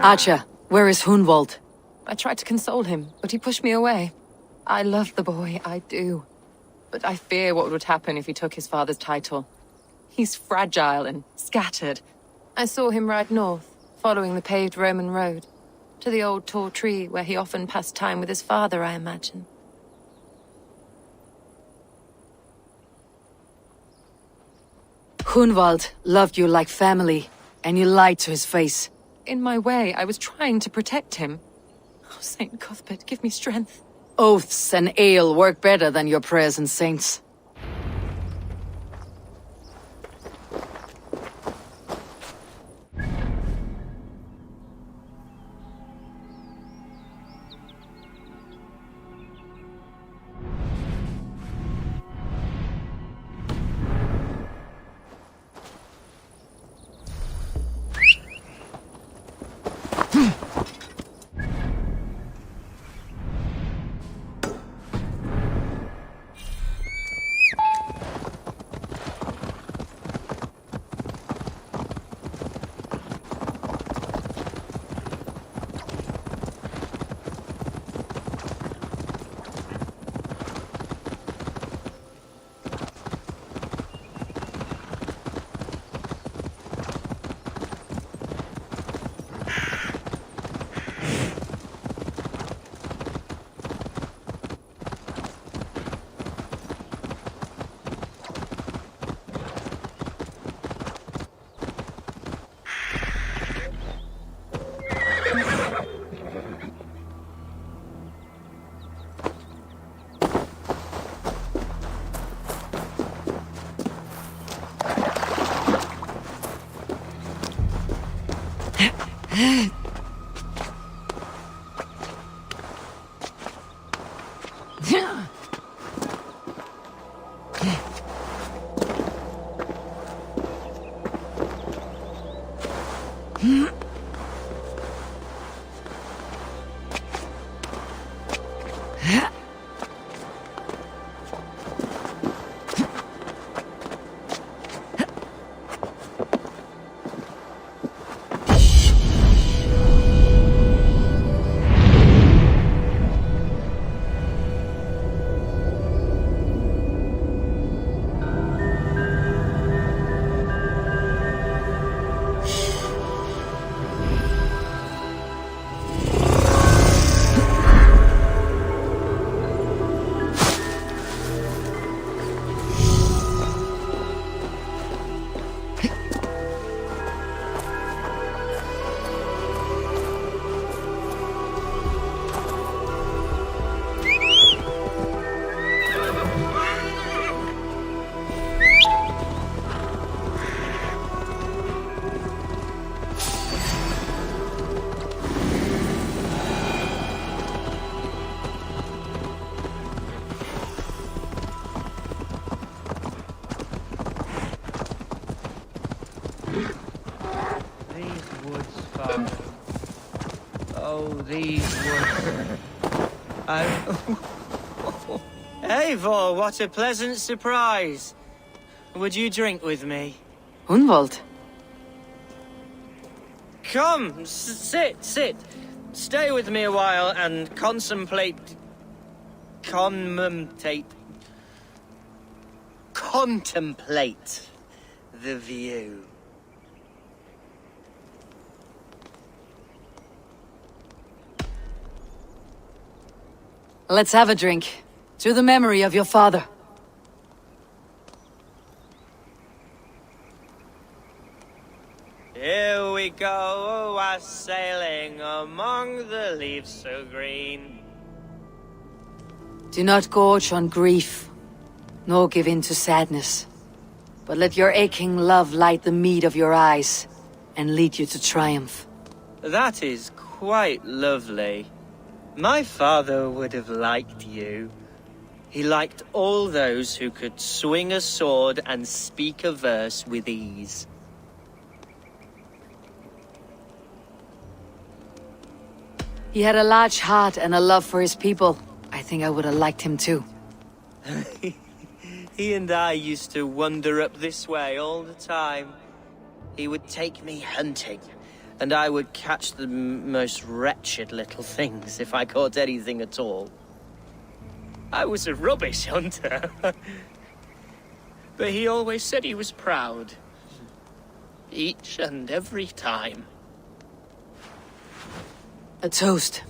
Archer, where is Hunwald? I tried to console him, but he pushed me away. I love the boy, I do. But I fear what would happen if he took his father's title. He's fragile and scattered. I saw him ride north, following the paved Roman road. To the old tall tree where he often passed time with his father, I imagine. Hunwald loved you like family, and you lied to his face. In my way, I was trying to protect him. Oh, Saint Cuthbert, give me strength. Oaths and ale work better than your prayers and saints. These woods. Eivor, what a pleasant surprise. Would you drink with me? Hunwald? Come, sit. Stay with me a while and contemplate the view. Let's have a drink. To the memory of your father. Here we go, sailing among the leaves so green. Do not gorge on grief, nor give in to sadness. But let your aching love light the mead of your eyes, and lead you to triumph. That is quite lovely. My father would have liked you. He liked all those who could swing a sword and speak a verse with ease. He had a large heart and a love for his people. I think I would have liked him too. He and I used to wander up this way all the time. He would take me hunting, and I would catch the most wretched little things if I caught anything at all. I was a rubbish hunter. But he always said he was proud. Each and every time. A toast.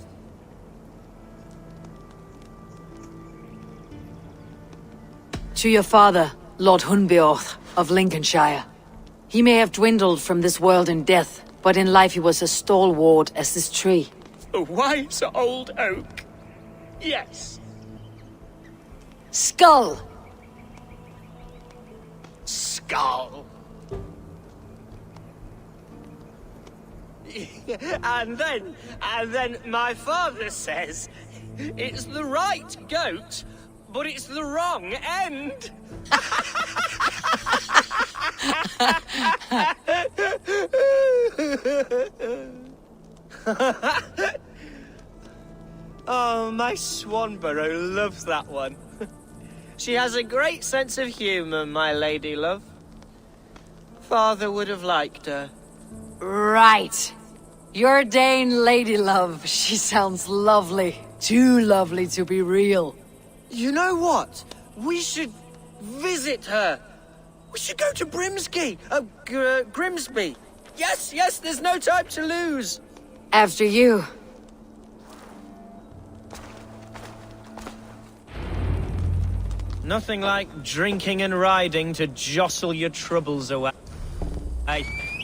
To your father, Lord Hunbeorth of Lincolnshire. He may have dwindled from this world in death, but in life he was as stalwart as this tree. A wise old oak. Yes. Skull! Skull. And then my father says, it's the right goat, but it's the wrong end. Oh, my Swanborough loves that one. She has a great sense of humour, my lady love. Father would have liked her. Right. Your Dane lady love. She sounds lovely. Too lovely to be real. You know what? We should visit her. We should go to Grimsby. Yes, there's no time to lose. After you. Nothing like drinking and riding to jostle your troubles away.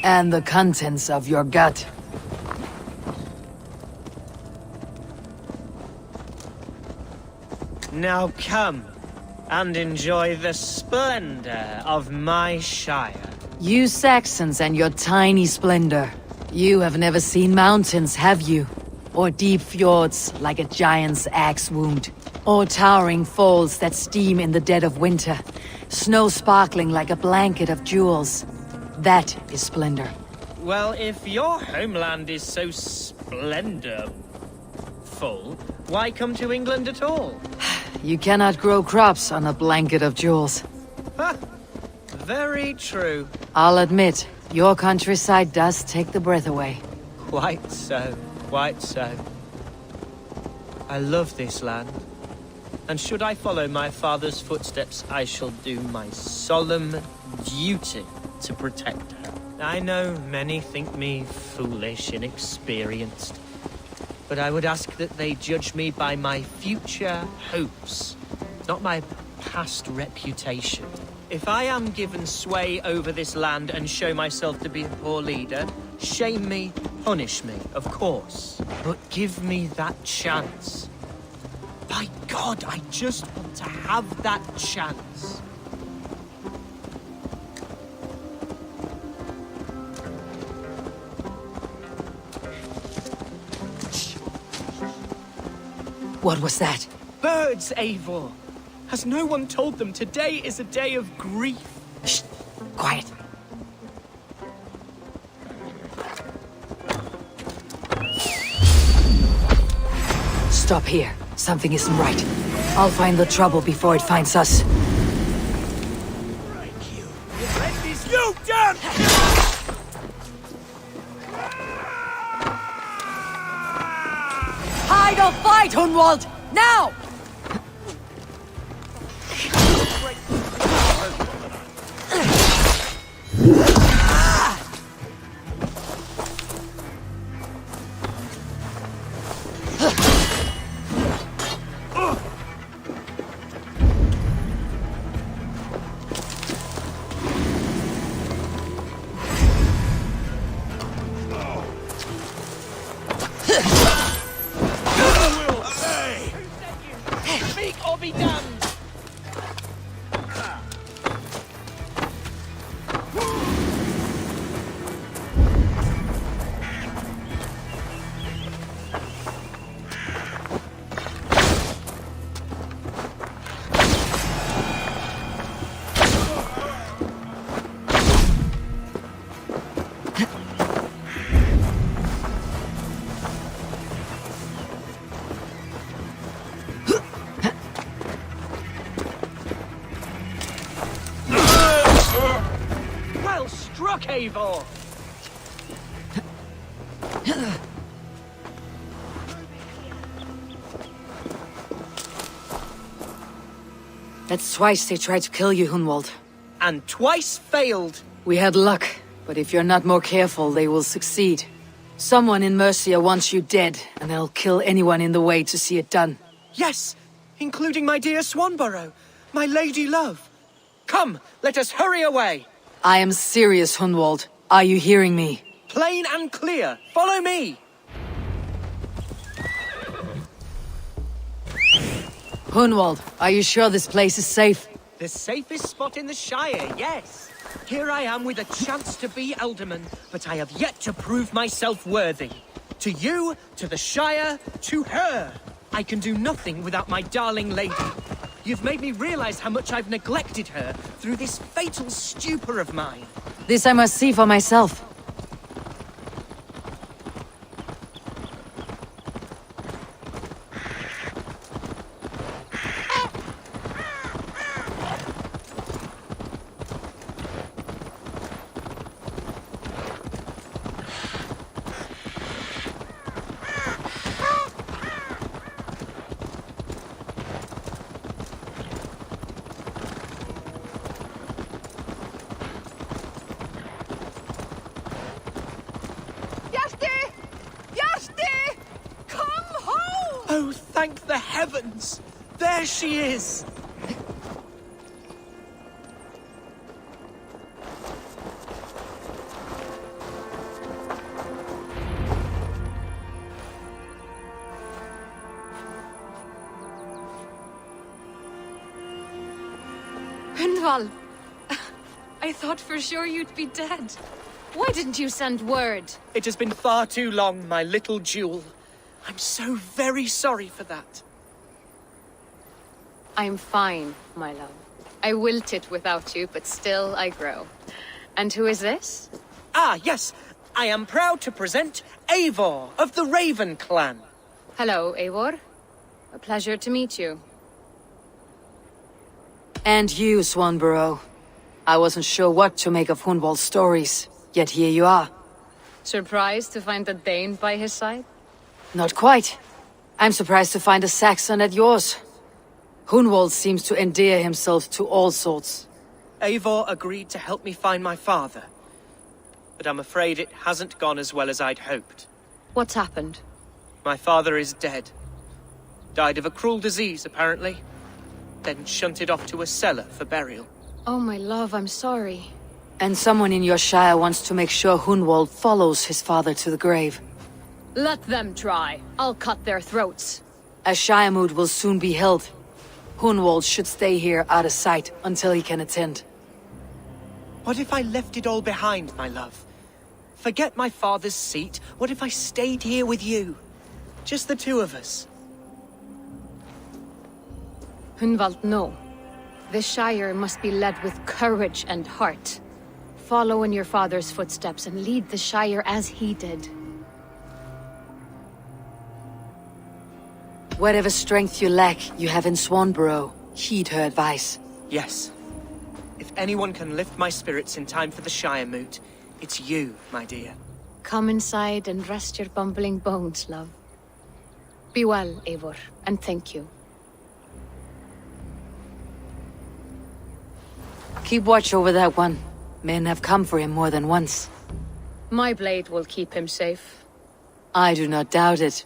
And the contents of your gut. Now come and enjoy the splendor of my shire. You Saxons and your tiny splendor. You have never seen mountains, have you? Or deep fjords like a giant's axe wound. Or towering falls that steam in the dead of winter. Snow sparkling like a blanket of jewels. That is splendor. Well, if your homeland is so splendorful, why come to England at all? You cannot grow crops on a blanket of jewels. Ha! Very true. I'll admit, your countryside does take the breath away. Quite so, quite so. I love this land. And should I follow my father's footsteps, I shall do my solemn duty to protect her. I know many think me foolish, inexperienced, but I would ask that they judge me by my future hopes, not my past reputation. If I am given sway over this land and show myself to be a poor leader, shame me, punish me, of course, but give me that chance. By God, I just want to have that chance. What was that? Birds, Eivor! Has no one told them today is a day of grief? Shh! Quiet. Stop here. Something isn't right. I'll find the trouble before it finds us. You damn! Hide or fight, Hunwald! Now! Speak or be damned! Well struck, Eivor! That's twice they tried to kill you, Hunwald. And twice failed. We had luck, but if you're not more careful, they will succeed. Someone in Mercia wants you dead, and they'll kill anyone in the way to see it done. Yes, including my dear Swanborough, my lady love. Come, let us hurry away. I am serious, Hunwald. Are you hearing me? Plain and clear. Follow me. Hunwald, are you sure this place is safe? The safest spot in the Shire, yes. Here I am with a chance to be Alderman, but I have yet to prove myself worthy. To you, to the Shire, to her. I can do nothing without my darling lady. You've made me realize how much I've neglected her through this fatal stupor of mine. This I must see for myself. Oh, thank the heavens! There she is! Hunwald! I thought for sure you'd be dead. Why didn't you send word? It has been far too long, my little jewel. I'm so very sorry for that. I'm fine, my love. I wilted without you, but still I grow. And who is this? Ah, yes. I am proud to present Eivor of the Raven clan. Hello, Eivor. A pleasure to meet you. And you, Swanborough. I wasn't sure what to make of Hunwald's stories, yet here you are. Surprised to find a Dane by his side? Not quite. I'm surprised to find a Saxon at yours. Hunwald seems to endear himself to all sorts. Eivor agreed to help me find my father. But I'm afraid it hasn't gone as well as I'd hoped. What's happened? My father is dead. Died of a cruel disease, apparently. Then shunted off to a cellar for burial. Oh, my love, I'm sorry. And someone in your shire wants to make sure Hunwald follows his father to the grave. Let them try. I'll cut their throats. A shire moot will soon be held. Hunwald should stay here out of sight until he can attend. What if I left it all behind, my love? Forget my father's seat. What if I stayed here with you? Just the two of us. Hunwald, no. The Shire must be led with courage and heart. Follow in your father's footsteps and lead the Shire as he did. Whatever strength you lack, you have in Swanborough. Heed her advice. Yes. If anyone can lift my spirits in time for the Shire moot, it's you, my dear. Come inside and rest your bumbling bones, love. Be well, Eivor, and thank you. Keep watch over that one. Men have come for him more than once. My blade will keep him safe. I do not doubt it.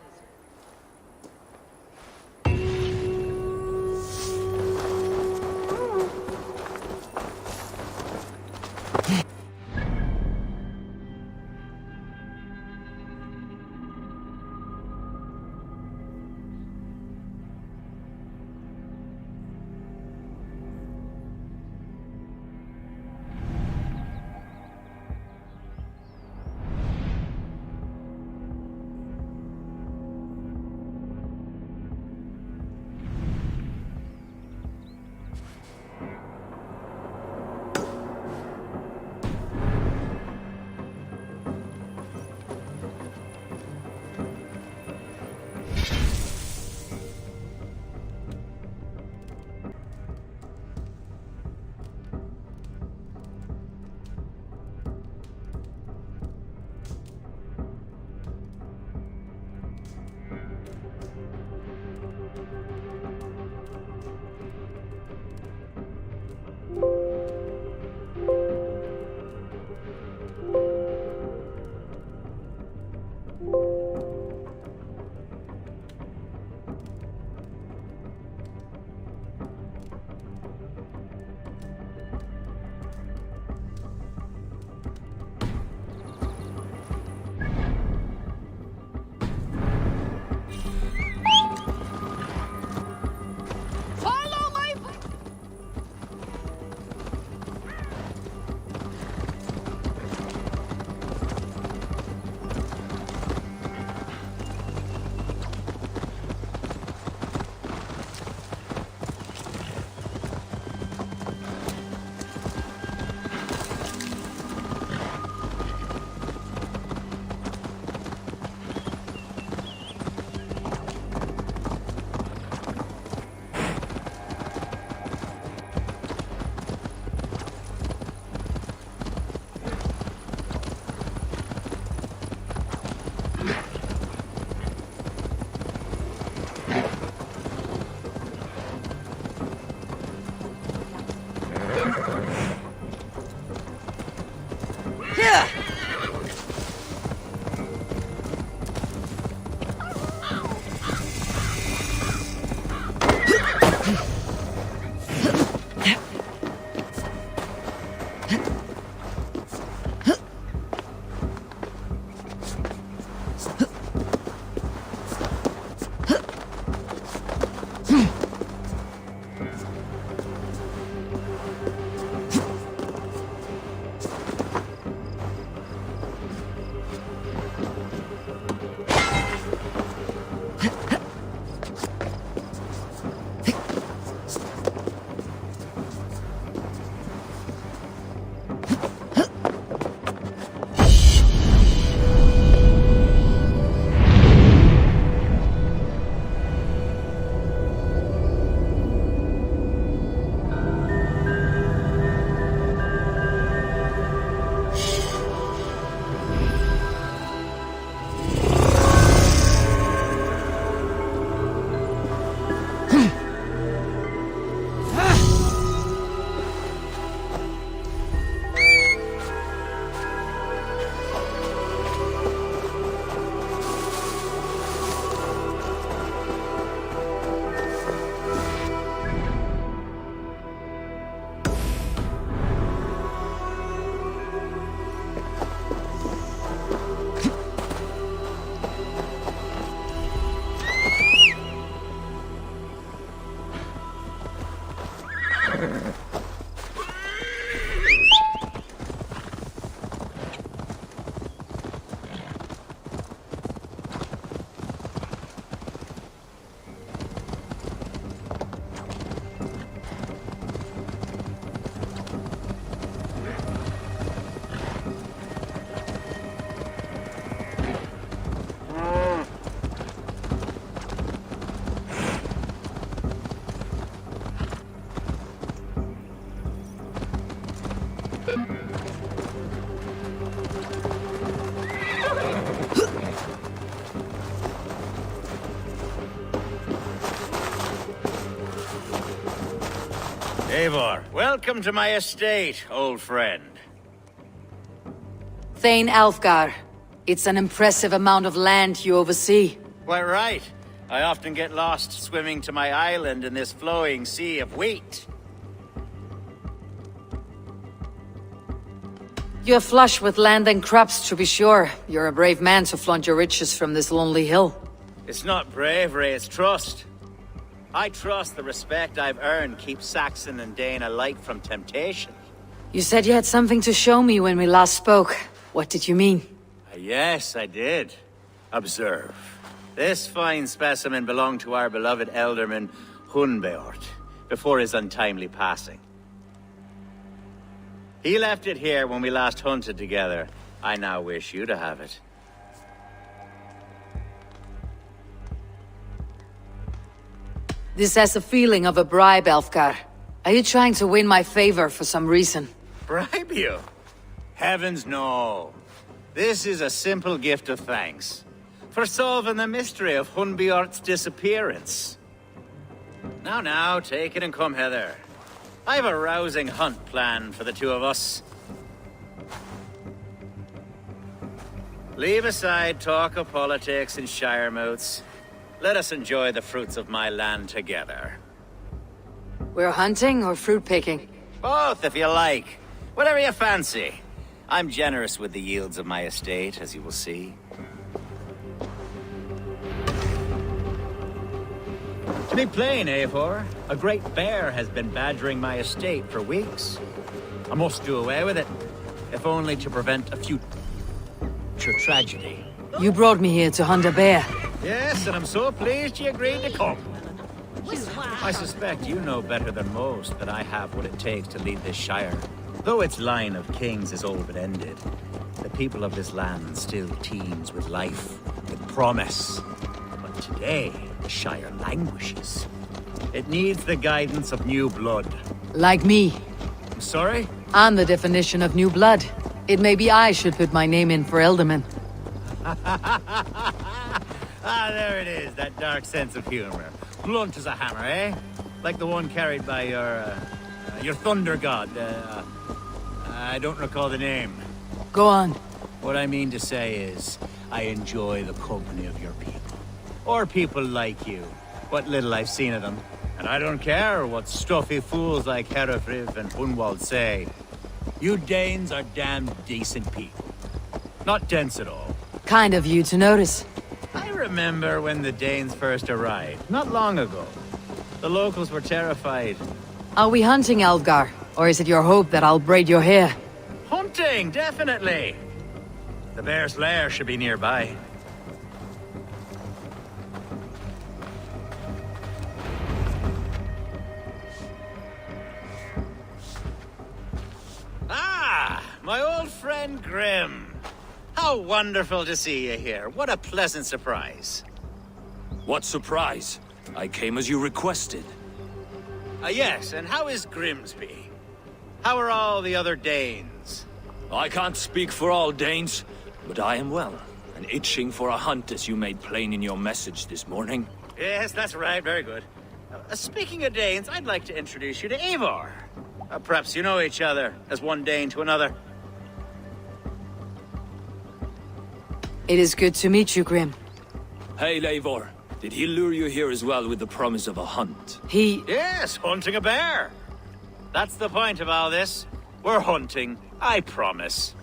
Eivor, welcome to my estate, old friend. Thane Alfgar. It's an impressive amount of land you oversee. Quite right. I often get lost swimming to my island in this flowing sea of wheat. You're flush with land and crops, to be sure. You're a brave man to flaunt your riches from this lonely hill. It's not bravery, it's trust. I trust the respect I've earned keeps Saxon and Dane alike from temptation. You said you had something to show me when we last spoke. What did you mean? Yes, I did. Observe. This fine specimen belonged to our beloved elderman, Hunbeort, before his untimely passing. He left it here when we last hunted together. I now wish you to have it. This has the feeling of a bribe, Elfgar. Are you trying to win my favor for some reason? Bribe you? Heavens no. This is a simple gift of thanks for solving the mystery of Hunbeort's disappearance. Now, take it and come hither. I have a rousing hunt planned for the two of us. Leave aside talk of politics and shire moats. Let us enjoy the fruits of my land together. We're hunting or fruit picking? Both, if you like. Whatever you fancy. I'm generous with the yields of my estate, as you will see. To be plain, Eivor, a great bear has been badgering my estate for weeks. I must do away with it, if only to prevent a future tragedy. You brought me here to hunt a bear. Yes, and I'm so pleased you agreed to come. I suspect you know better than most that I have what it takes to lead this shire. Though its line of kings is all but ended, the people of this land still teems with life, with promise. But today, the shire languishes. It needs the guidance of new blood. Like me. I'm sorry? I'm the definition of new blood. It may be I should put my name in for Elderman. Ah, there it is, that dark sense of humor. Blunt as a hammer, eh? Like the one carried by your thunder god, I don't recall the name. Go on. What I mean to say is, I enjoy the company of your people. Or people like you. What little I've seen of them. And I don't care what stuffy fools like Herefriv and Hunwald say. You Danes are damn decent people. Not dense at all. Kind of you to notice. I remember when the Danes first arrived, not long ago. The locals were terrified. Are we hunting, Alfgar? Or is it your hope that I'll braid your hair? Hunting, definitely! The bear's lair should be nearby. Ah, my old friend Grim. How wonderful to see you here. What a pleasant surprise. What surprise? I came as you requested. Yes, and how is Grimsby? How are all the other Danes? I can't speak for all Danes, but I am well, and itching for a hunt as you made plain in your message this morning. Yes, that's right. Very good. Speaking of Danes, I'd like to introduce you to Eivor. Perhaps you know each other, as one Dane to another. It is good to meet you, Grim. Hey, Eivor. Did he lure you here as well with the promise of a hunt? Yes, hunting a bear. That's the point of all this. We're hunting, I promise.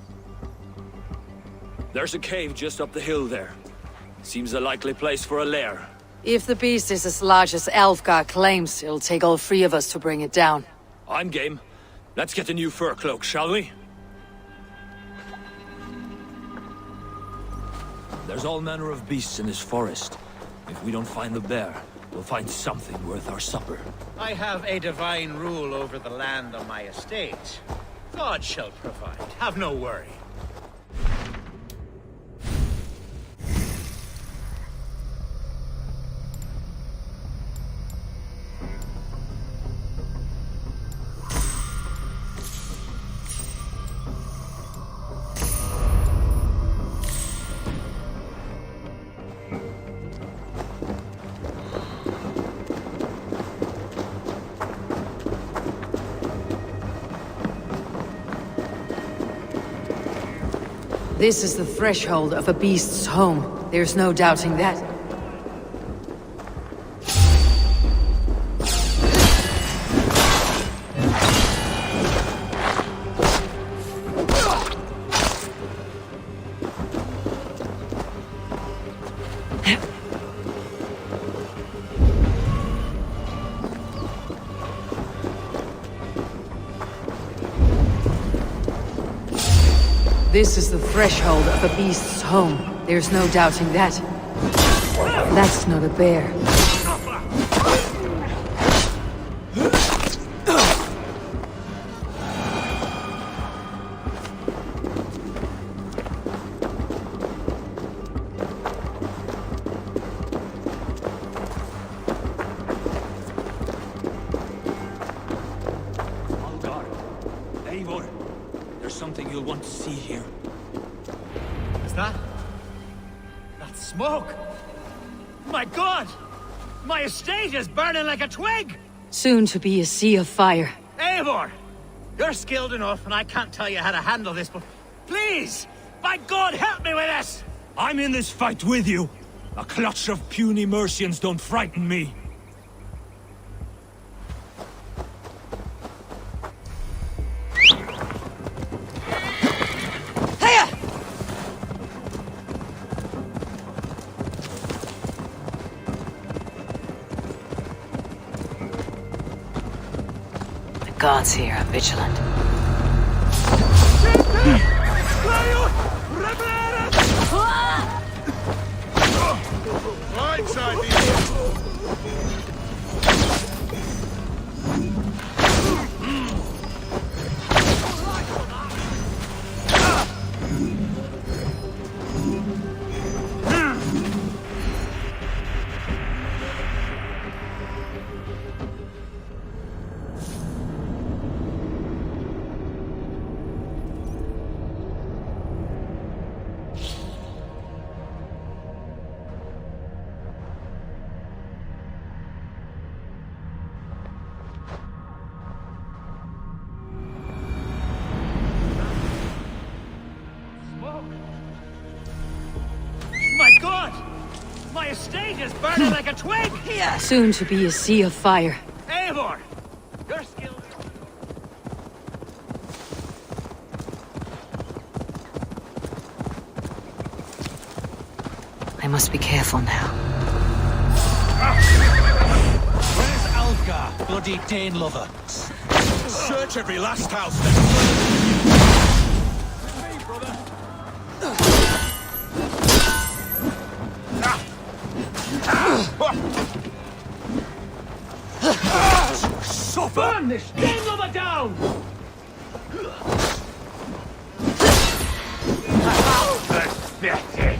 There's a cave just up the hill there. Seems a likely place for a lair. If the beast is as large as Alfgar claims, it'll take all three of us to bring it down. I'm game. Let's get a new fur cloak, shall we? There's all manner of beasts in this forest. If we don't find the bear, we'll find something worth our supper. I have a divine rule over the land on my estate. God shall provide. Have no worry. This is the threshold of a beast's home. There's no doubting that. This is the threshold of a beast's home. There's no doubting that. That's not a bear. Algar, Eivor, there's something you'll want to see here. Is that? That smoke? My God! My estate is burning like a twig! Soon to be a sea of fire. Eivor! You're skilled enough, and I can't tell you how to handle this, but please! By God, help me with this! I'm in this fight with you. A clutch of puny Mercians don't frighten me. The gods here are vigilant. My God! My estate is burning like a twig! Soon to be a sea of fire. Eivor! You're skilled. I must be careful now. Where's Algar, bloody Dane lover? Search every last house then. Burn this Dane lover down! Pathetic!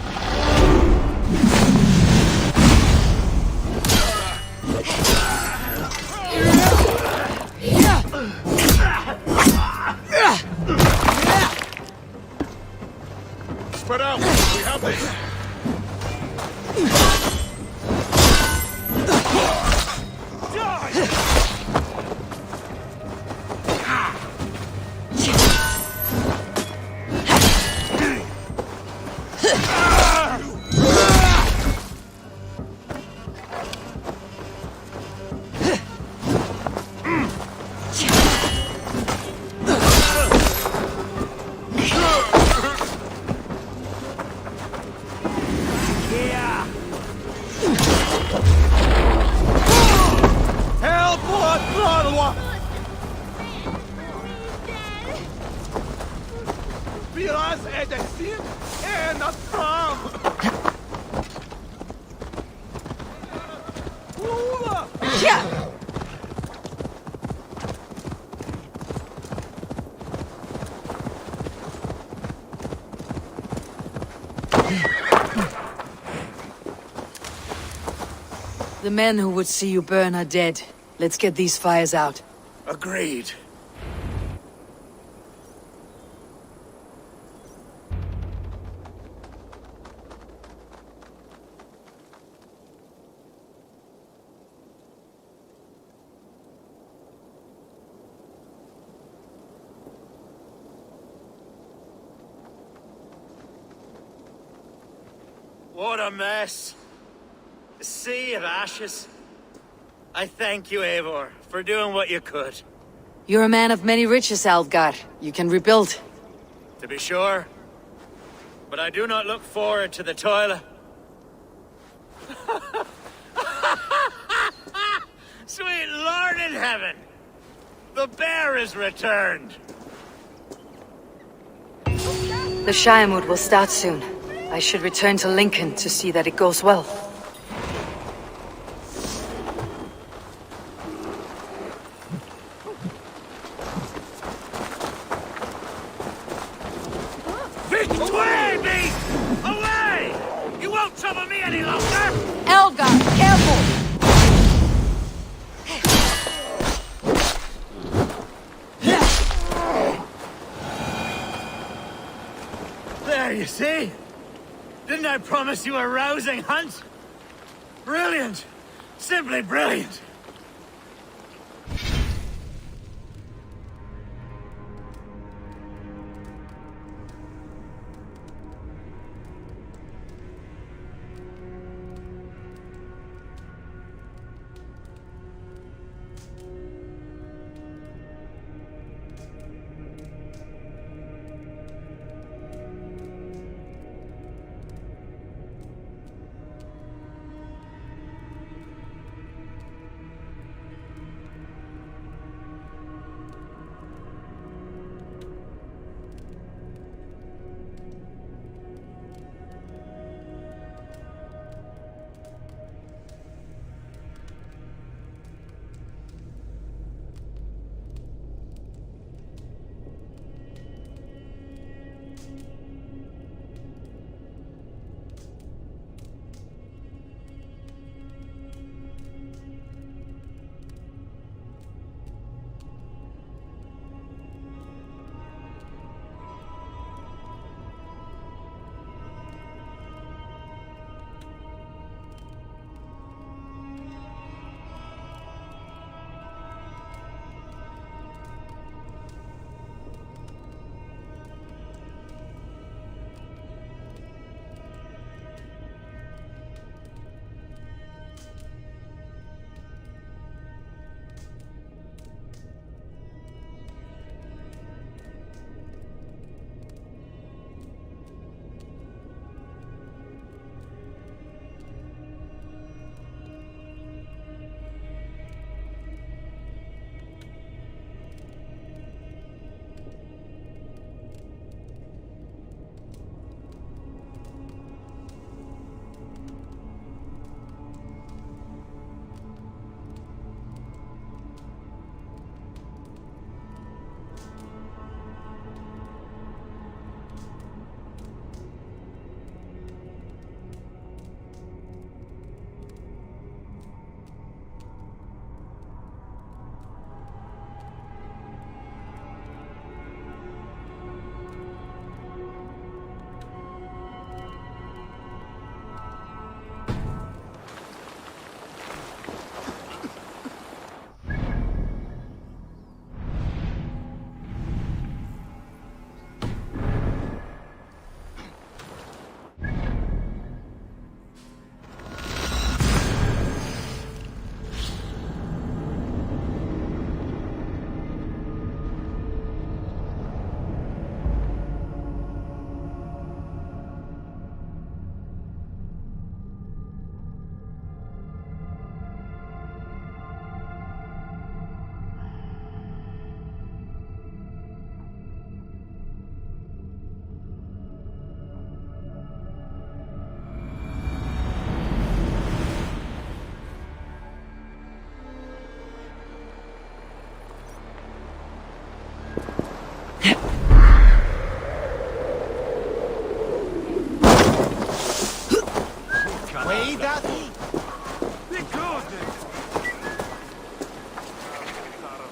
Spread out! We have this! The men who would see you burn are dead. Let's get these fires out. Agreed. What a mess. A sea of ashes. I thank you, Eivor, for doing what you could. You're a man of many riches, Alfgar. You can rebuild. To be sure. But I do not look forward to the toil. Sweet Lord in heaven! The bear is returned! The Shiremood will start soon. I should return to Lincoln to see that it goes well. Away, beast! Away! You won't trouble me any longer! Elgar, careful! There, you see? Didn't I promise you a rousing hunt? Brilliant! Simply brilliant!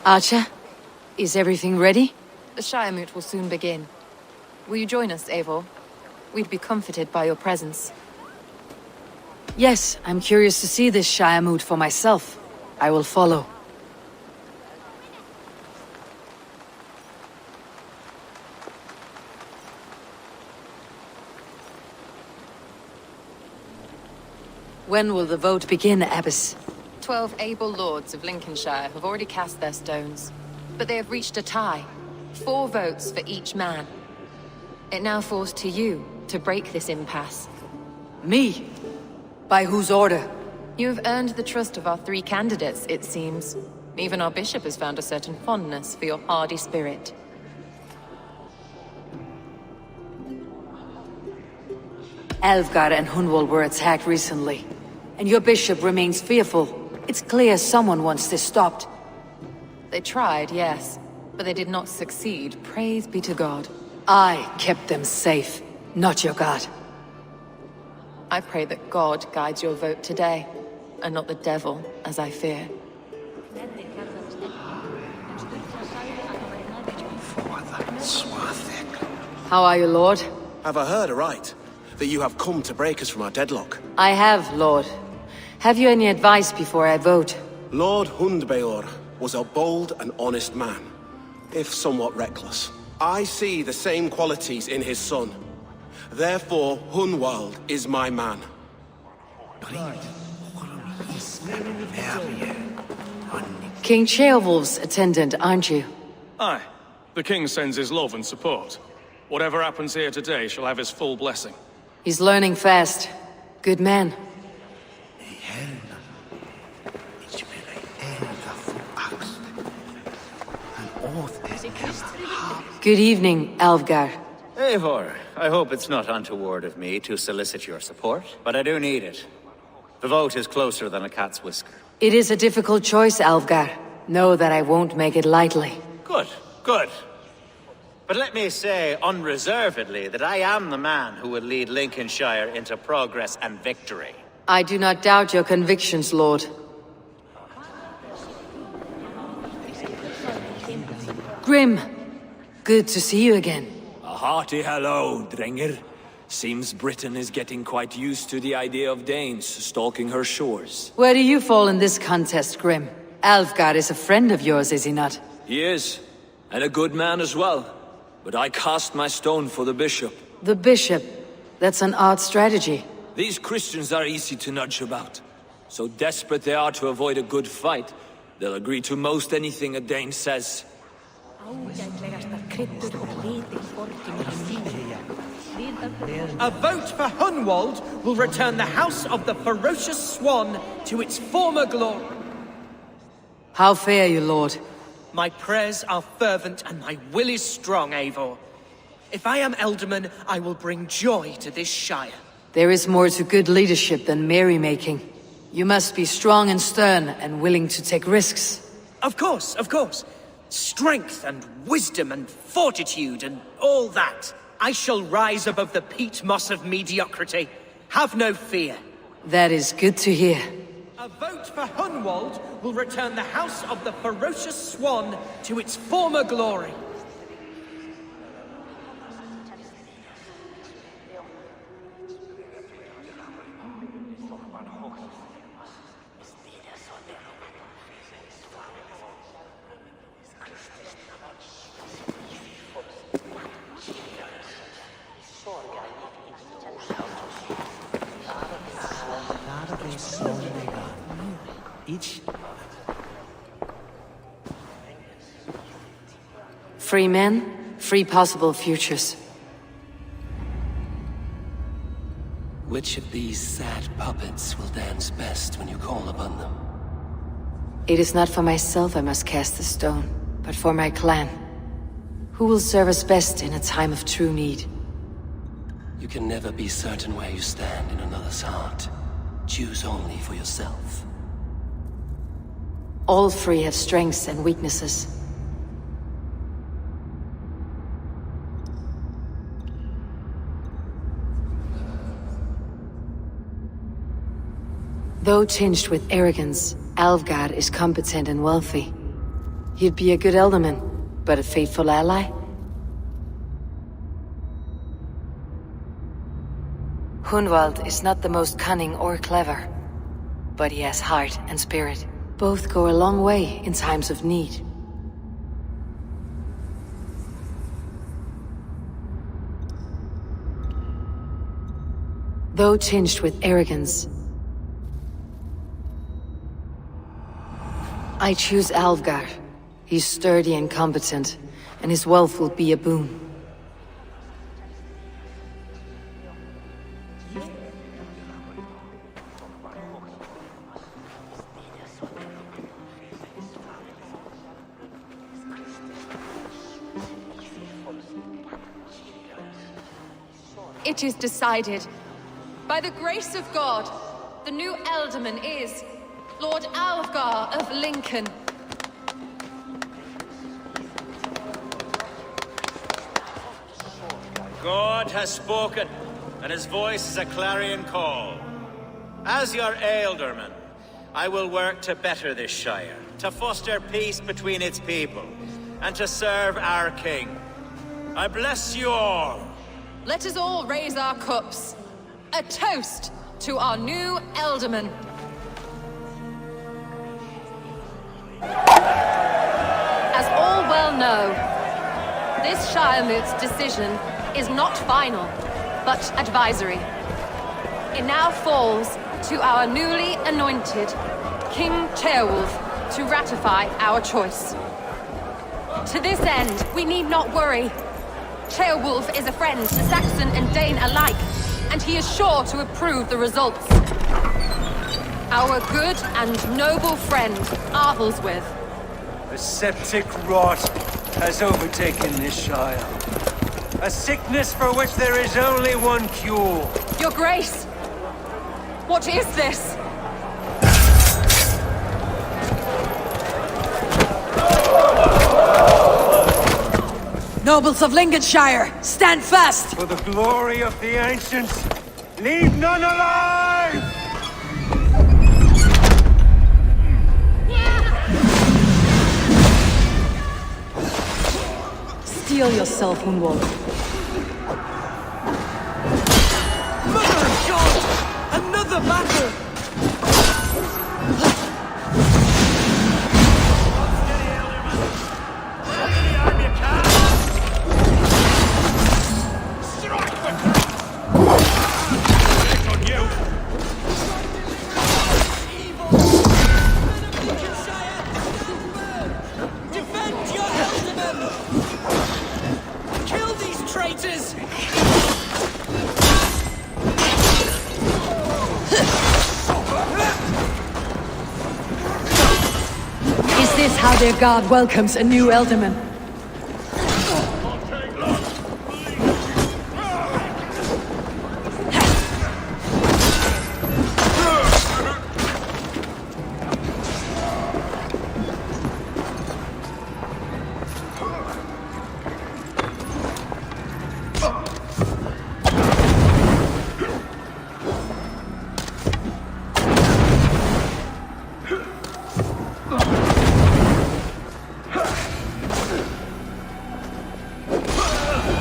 Archer, is everything ready? The Shiremoot will soon begin. Will you join us, Eivor? We'd be comforted by your presence. Yes, I'm curious to see this Shiremoot for myself. I will follow. When will the vote begin, Abbess? 12 able lords of Lincolnshire have already cast their stones, but they have reached a tie. 4 votes for each man. It now falls to you to break this impasse. Me? By whose order? You have earned the trust of our 3 candidates, it seems. Even our bishop has found a certain fondness for your hardy spirit. Alfgar and Hunwald were attacked recently, and your bishop remains fearful. It's clear someone wants this stopped. They tried, yes, but they did not succeed. Praise be to God. I kept them safe, not your god. I pray that God guides your vote today, and not the devil, as I fear. How are you, Lord? Have I heard aright? That you have come to break us from our deadlock? I have, Lord. Have you any advice before I vote? Lord Hundbeor was a bold and honest man, if somewhat reckless. I see the same qualities in his son. Therefore, Hunwald is my man. King Ceolwulf's attendant, aren't you? Aye. The king sends his love and support. Whatever happens here today shall have his full blessing. He's learning fast. Good man. Good evening, Alfgar. Eivor, I hope it's not untoward of me to solicit your support, but I do need it. The vote is closer than a cat's whisker. It is a difficult choice, Alfgar. Know that I won't make it lightly. Good, good. But let me say unreservedly that I am the man who will lead Lincolnshire into progress and victory. I do not doubt your convictions, Lord. Grim, good to see you again. A hearty hello, Drenger. Seems Britain is getting quite used to the idea of Danes stalking her shores. Where do you fall in this contest, Grim? Alfgar is a friend of yours, is he not? He is, and a good man as well. But I cast my stone for the bishop. The bishop? That's an odd strategy. These Christians are easy to nudge about. So desperate they are to avoid a good fight, they'll agree to most anything a Dane says. A vote for Hunwald will return the House of the Ferocious Swan to its former glory. How fare you, Lord? My prayers are fervent and my will is strong, Eivor. If I am Elderman, I will bring joy to this shire. There is more to good leadership than merrymaking. You must be strong and stern and willing to take risks. Of course, of course. Strength and wisdom and fortitude and all that. I shall rise above the peat moss of mediocrity. Have no fear. That is good to hear. A vote for Hunwald will return the House of the Ferocious Swan to its former glory. Free men, free possible futures. Which of these sad puppets will dance best when you call upon them? It is not for myself I must cast the stone, but for my clan. Who will serve us best in a time of true need? You can never be certain where you stand in another's heart. Choose only for yourself. All three have strengths and weaknesses. Though tinged with arrogance, Alfgar is competent and wealthy. He'd be a good elderman, but a faithful ally? Hunwald is not the most cunning or clever, but he has heart and spirit. Both go a long way in times of need. Though tinged with arrogance, I choose Alvgar. He's sturdy and competent, and his wealth will be a boon. It is decided. By the grace of God, the new Elderman is Lord Alvgar of Lincoln. God has spoken, and his voice is a clarion call. As your Ealdorman, I will work to better this Shire, to foster peace between its people, and to serve our king. I bless you all. Let us all raise our cups. A toast to our new Elderman. As all well know, this Shiremoot's decision is not final, but advisory. It now falls to our newly anointed King Ceolwulf to ratify our choice. To this end, we need not worry. Ceolwulf is a friend to Saxon and Dane alike, and he is sure to approve the results. Our good and noble friend, Arthelswith. A septic rot has overtaken this Shire. A sickness for which there is only one cure. Your Grace! What is this? Nobles of Lincolnshire, stand fast! For the glory of the ancients, leave none alive! Steel yourself, Hunwald. Mother of God! Another battle! Is this how their god welcomes a new Elderman?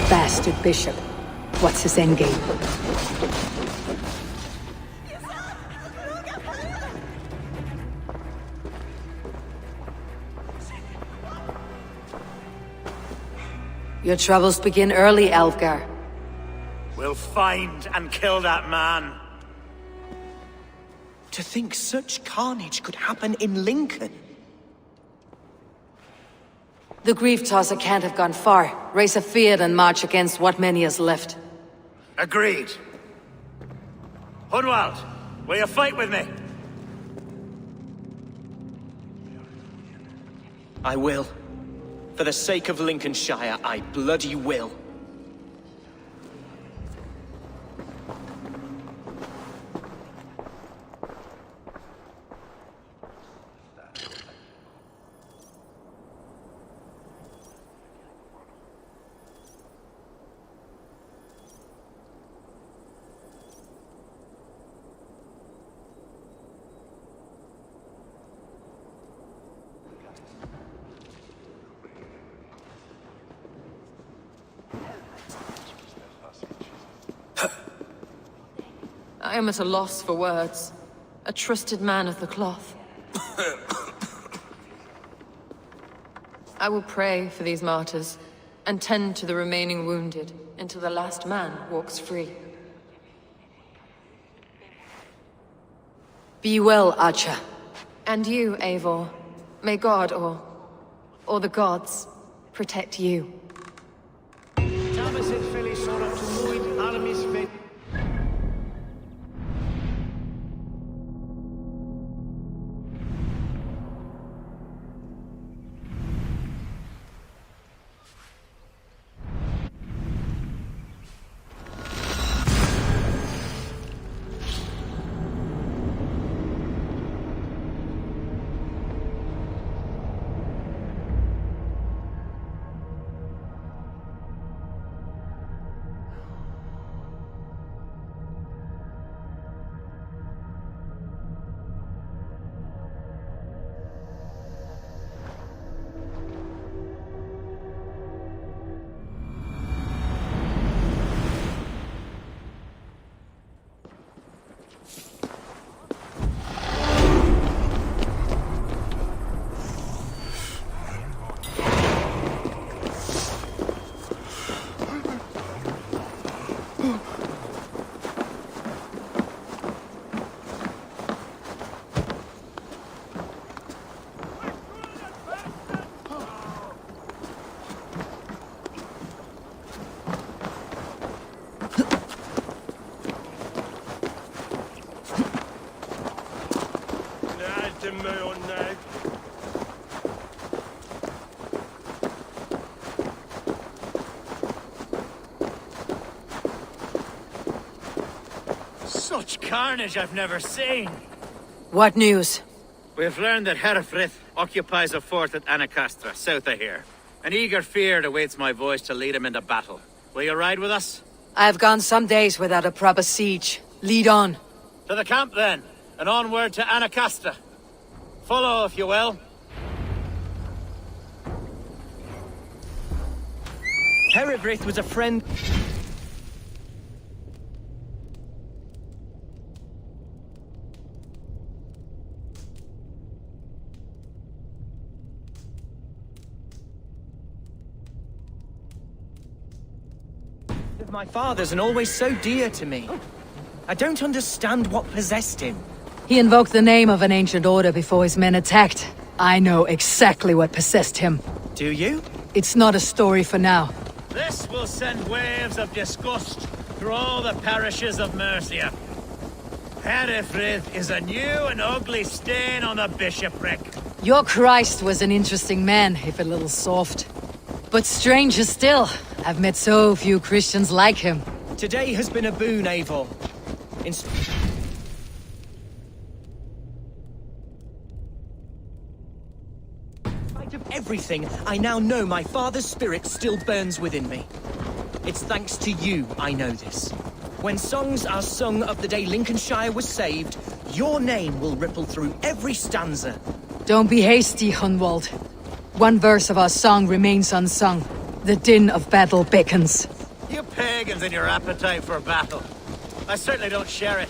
Bastard bishop. What's his endgame? Your troubles begin early, Alvgar. We'll find and kill that man. To think such carnage could happen in Lincoln. The grief tosser can't have gone far. Raise a field and march against what many is left. Agreed. Hunwald, will you fight with me? I will. For the sake of Lincolnshire, I bloody will. I am at a loss for words. A trusted man of the cloth. I will pray for these martyrs, and tend to the remaining wounded, until the last man walks free. Be well, Archer. And you, Eivor. May God, or the gods, protect you. Such carnage I've never seen. What news? We've learned that Herefrith occupies a fort at Anacastra, south of here. An eager fear awaits my voice to lead him into battle. Will you ride with us? I've gone some days without a proper siege. Lead on. To the camp then, and onward to Anacastra. Follow, if you will. Herefrith was a friend... of my father's and always so dear to me. I don't understand what possessed him. He invoked the name of an ancient order before his men attacked. I know exactly what possessed him. Do you? It's not a story for now. This will send waves of disgust through all the parishes of Mercia. Herefrith is a new and ugly stain on the bishopric. Your Christ was an interesting man, if a little soft. But stranger still, I've met so few Christians like him. Today has been a boon, Eivor. In spite of everything, I now know my father's spirit still burns within me. It's thanks to you I know this. When songs are sung of the day Lincolnshire was saved, your name will ripple through every stanza. Don't be hasty, Hunwald. One verse of our song remains unsung. The din of battle beckons. You pagans and your appetite for battle. I certainly don't share it.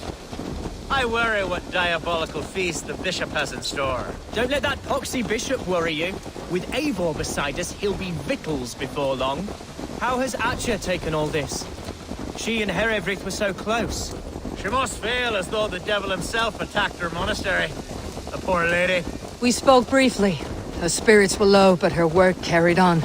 I worry what diabolical feast the bishop has in store. Don't let that poxy bishop worry you. With Eivor beside us, he'll be victuals before long. How has Atcha taken all this? She and Herefrith were so close. She must feel as though the devil himself attacked her monastery. The poor lady. We spoke briefly. Her spirits were low, but her work carried on.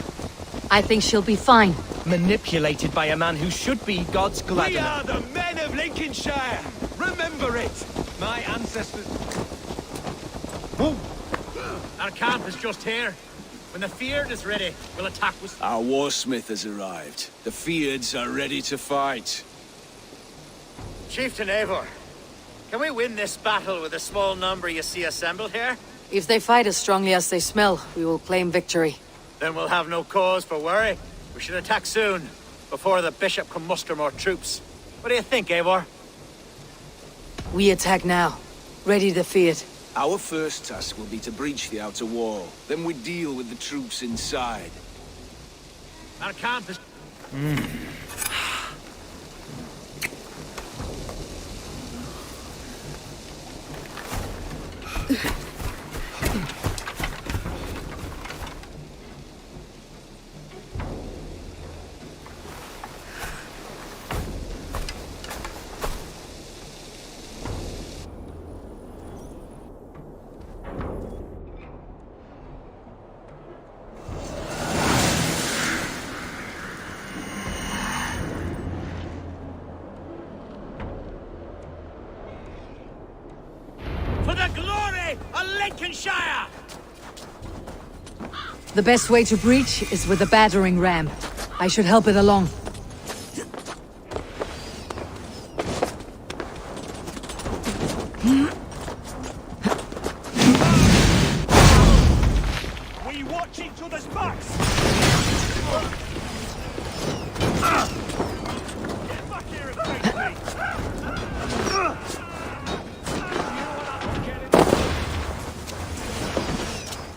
I think she'll be fine. Manipulated by a man who should be God's gladdener. We are the men of Lincolnshire! Remember it! My ancestors... Whoa. Our camp is just here. When the Fyrd is ready, we'll attack with... Our warsmith has arrived. The Fyrds are ready to fight. Chieftain Eivor, can we win this battle with the small number you see assembled here? If they fight as strongly as they smell, we will claim victory. Then we'll have no cause for worry. We should attack soon, before the bishop can muster more troops. What do you think, Eivor? We attack now. Ready to defeat. Our first task will be to breach the outer wall. Then we deal with the troops inside. Our camp is... way of Lincolnshire! The best way to breach is with a battering ram. I should help it along. We watch each other's backs! Get back here and face me!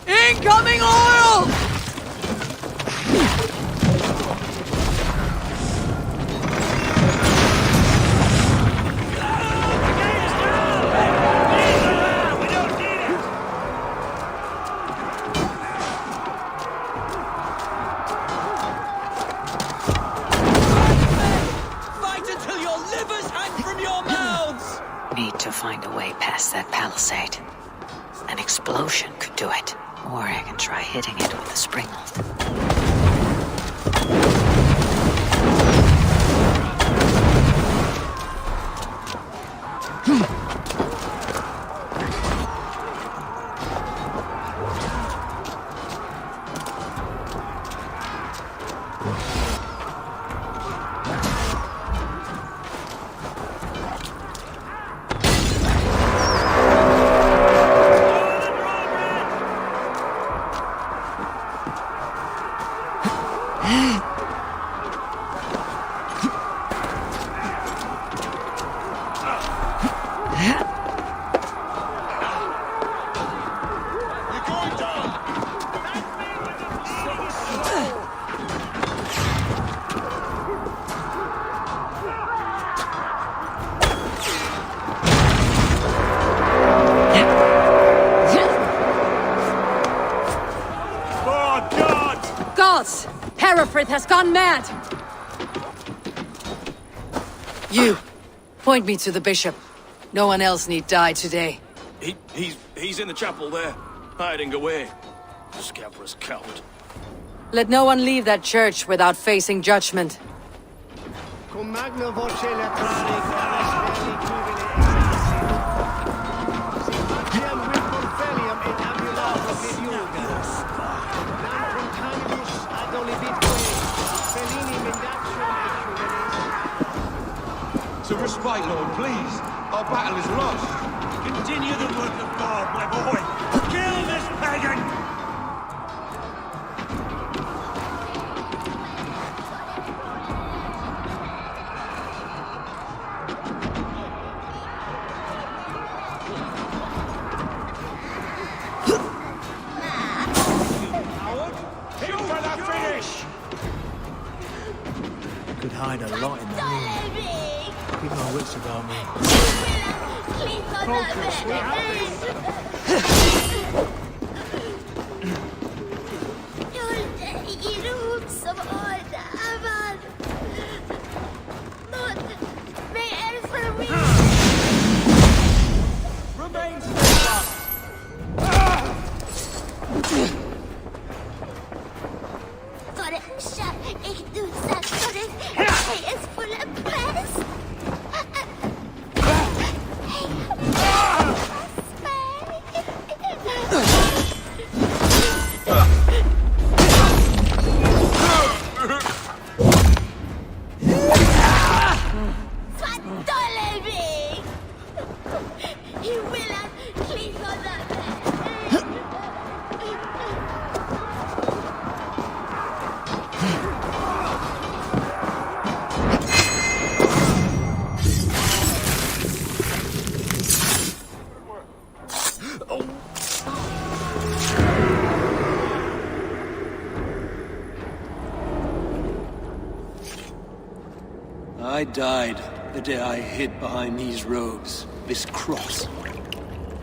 Incoming oil! Fight until your livers hang from your mouths! Need to find a way past that palisade. An explosion could do it. Or I can try hitting it with a springald. Gods! Herefrith has gone mad! You, point me to the bishop. No one else need die today. He's in the chapel there, hiding away. Scabrous coward. Let no one leave that church without facing judgment. To respite, Lord, please. Our battle is lost. Continue the work of God, my boy. Kill this pagan! Hit for the finish! Could hide a lot in that room. Keep my wits about me. Focus, we have this! Remain steadfast! I died the day I hid behind these robes, this cross.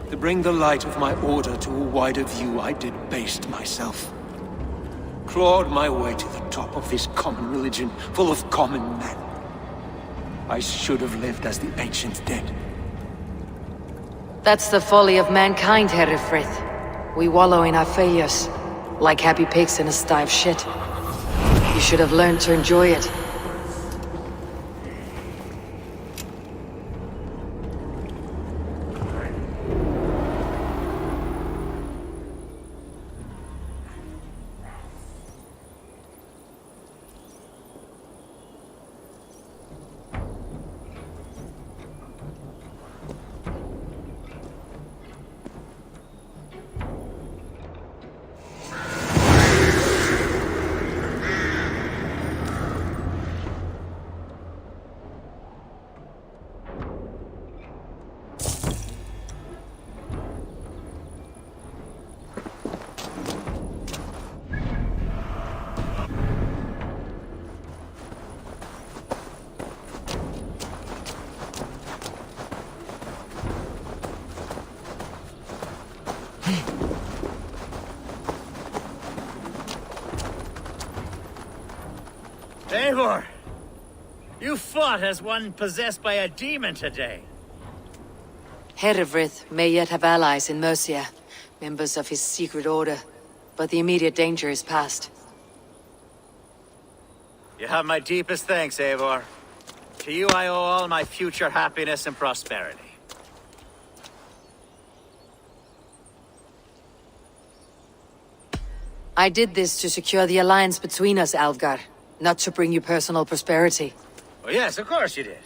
To bring the light of my order to a wider view, I debased myself. Clawed my way to the top of this common religion, full of common men. I should have lived as the ancients did. That's the folly of mankind, Herefrith. We wallow in our failures, like happy pigs in a sty of shit. You should have learned to enjoy it. Eivor! You fought as one possessed by a demon today. Herewrith may yet have allies in Mercia, members of his secret order, but the immediate danger is past. You have my deepest thanks, Eivor. To you I owe all my future happiness and prosperity. I did this to secure the alliance between us, Alfgar, not to bring you personal prosperity. Oh yes, of course you did.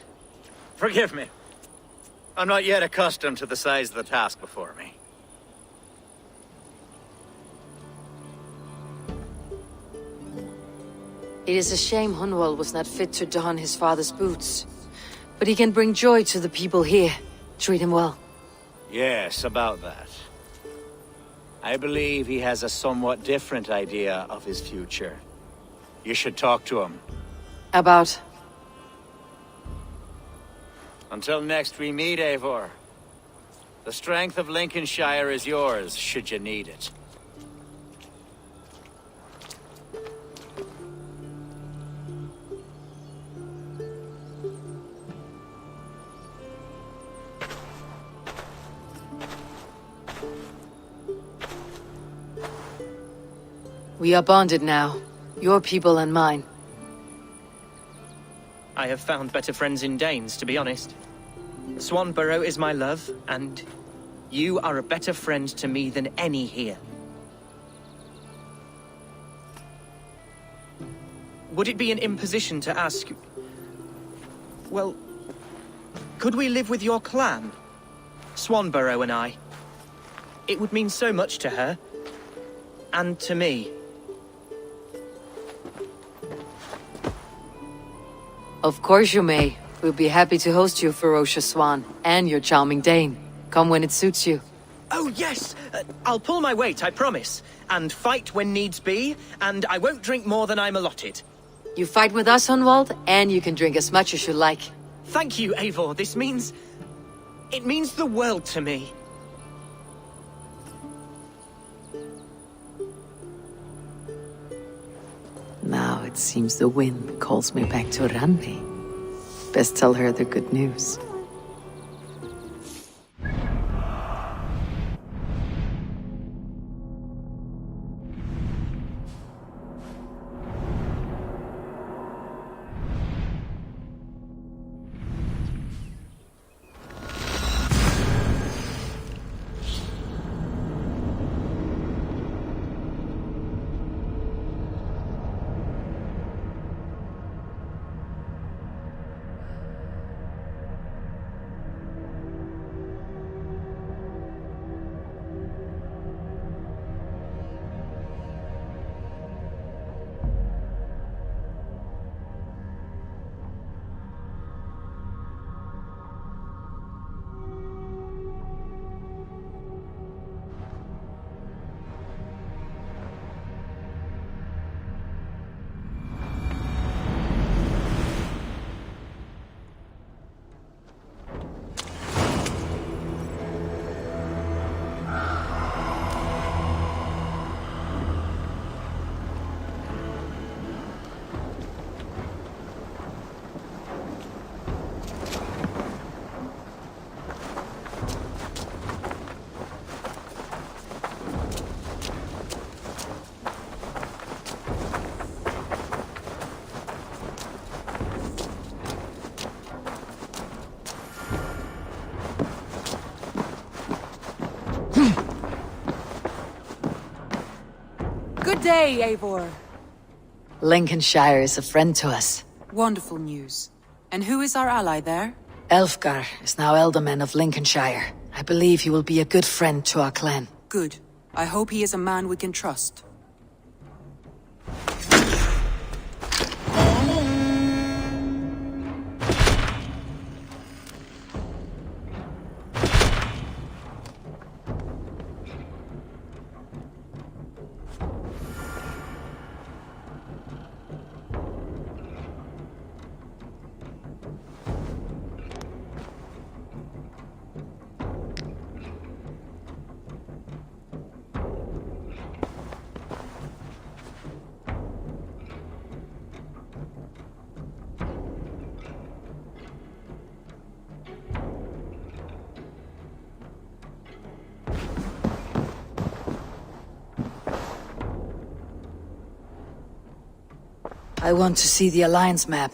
Forgive me. I'm not yet accustomed to the size of the task before me. It is a shame Hunwald was not fit to don his father's boots. But he can bring joy to the people here. Treat him well. Yes, about that. I believe he has a somewhat different idea of his future. You should talk to him. About? Until next we meet, Eivor. The strength of Lincolnshire is yours, should you need it. We are bonded now. Your people and mine. I have found better friends in Danes, to be honest. Swanborough is my love, and you are a better friend to me than any here. Would it be an imposition to ask... Well, could we live with your clan? Swanborough and I. It would mean so much to her. And to me. Of course you may. We'll be happy to host you, ferocious swan, and your charming Dane. Come when it suits you. Oh, yes! I'll pull my weight, I promise. And fight when needs be, and I won't drink more than I'm allotted. You fight with us, Hunwald, and you can drink as much as you like. Thank you, Eivor. This means... it means the world to me. Now it seems the wind calls me back to Randi. Best tell her the good news. Good day, Eivor. Lincolnshire is a friend to us. Wonderful news. And who is our ally there? Elfgar is now Elderman of Lincolnshire. I believe he will be a good friend to our clan. Good. I hope he is a man we can trust. I want to see the Alliance map.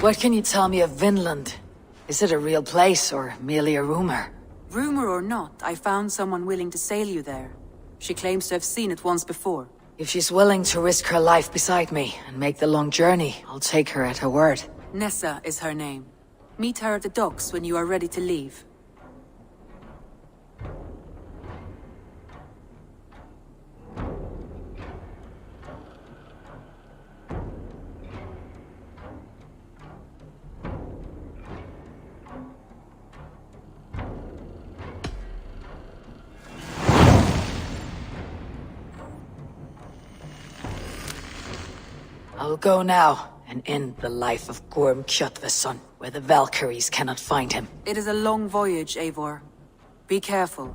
What can you tell me of Vinland? Is it a real place, or merely a rumor? Rumor or not, I found someone willing to sail you there. She claims to have seen it once before. If she's willing to risk her life beside me and make the long journey, I'll take her at her word. Nessa is her name. Meet her at the docks when you are ready to leave. I'll go now and end the life of Gorm Kjotveson, where the Valkyries cannot find him. It is a long voyage, Eivor. Be careful.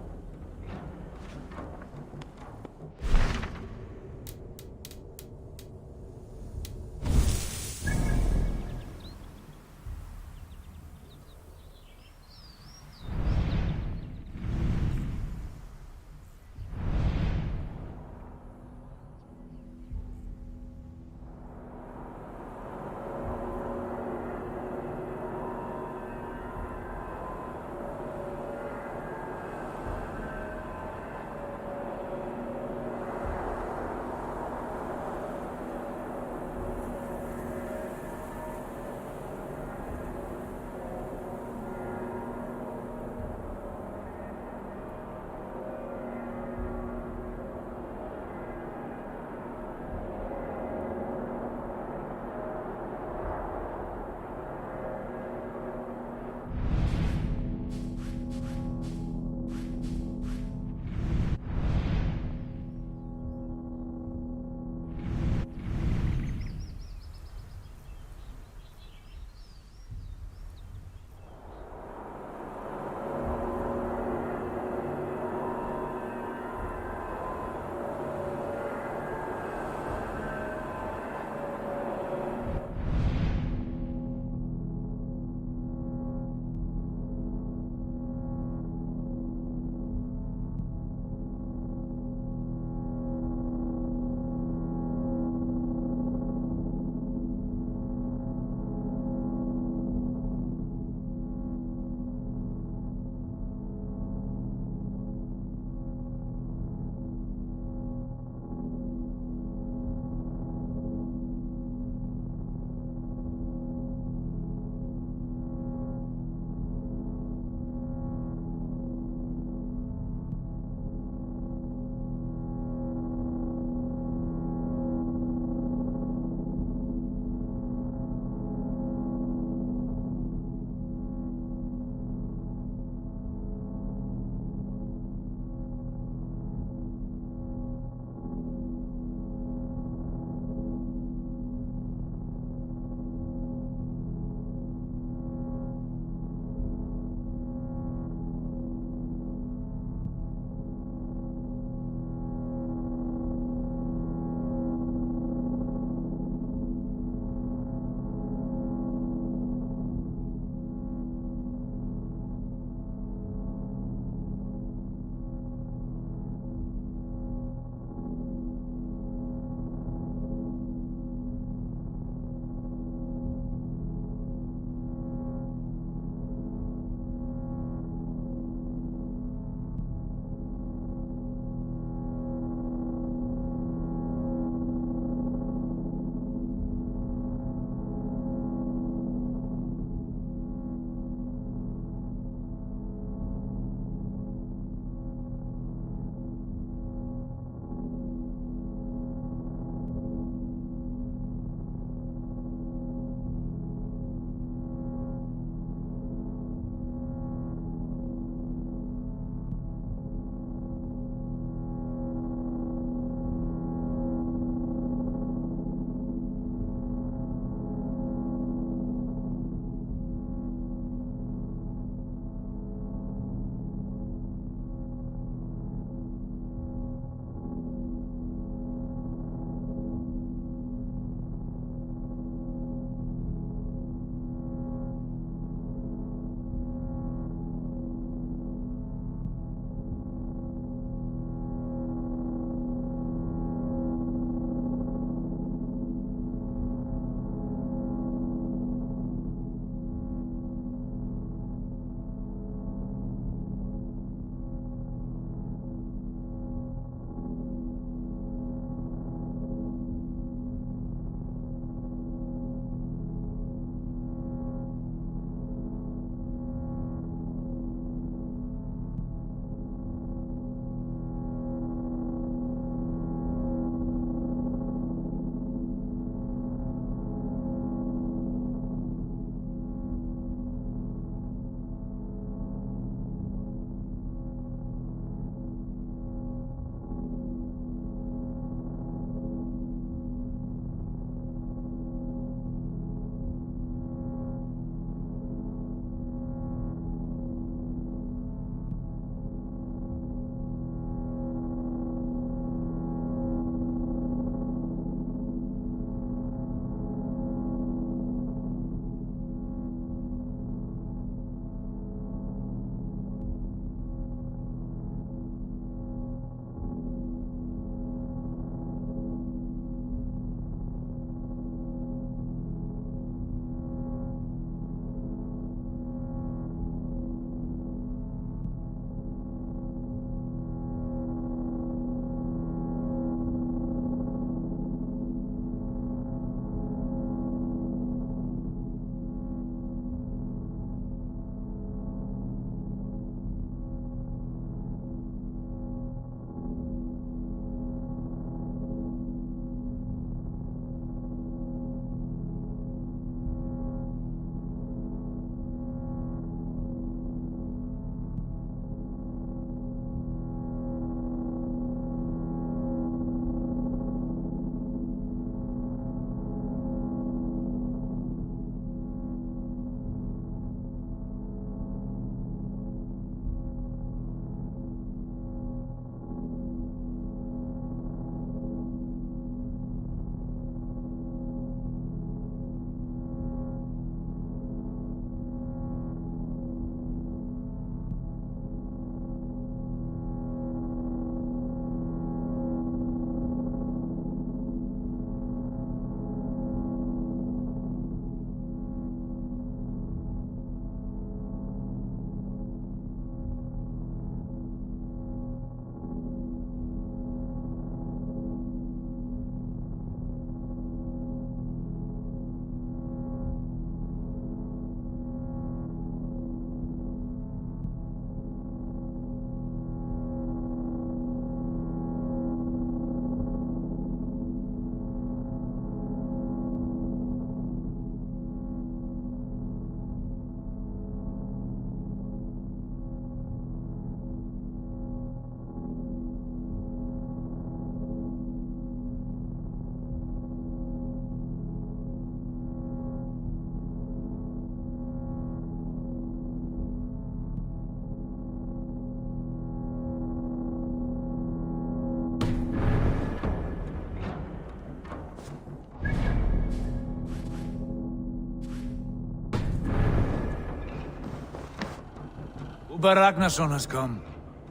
Uber Ragnarsson has come.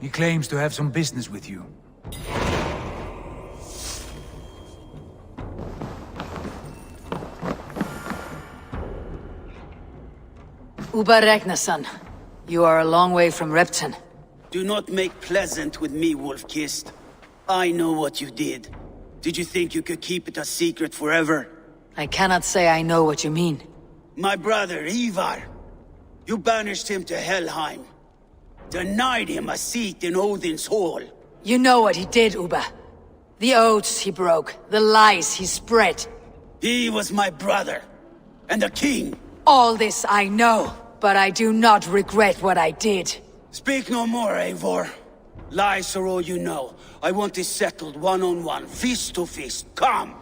He claims to have some business with you. Uber Ragnarsson, you are a long way from Repton. Do not make pleasant with me, Wolf-Kissed. I know what you did. Did you think you could keep it a secret forever? I cannot say I know what you mean. My brother, Ivar. You banished him to Helheim. Denied him a seat in Odin's hall. You know what he did, Uber. The oaths he broke, the lies he spread. He was my brother. And the king. All this I know, but I do not regret what I did. Speak no more, Eivor. Lies are all you know. I want this settled one-on-one, fist to fist. Come!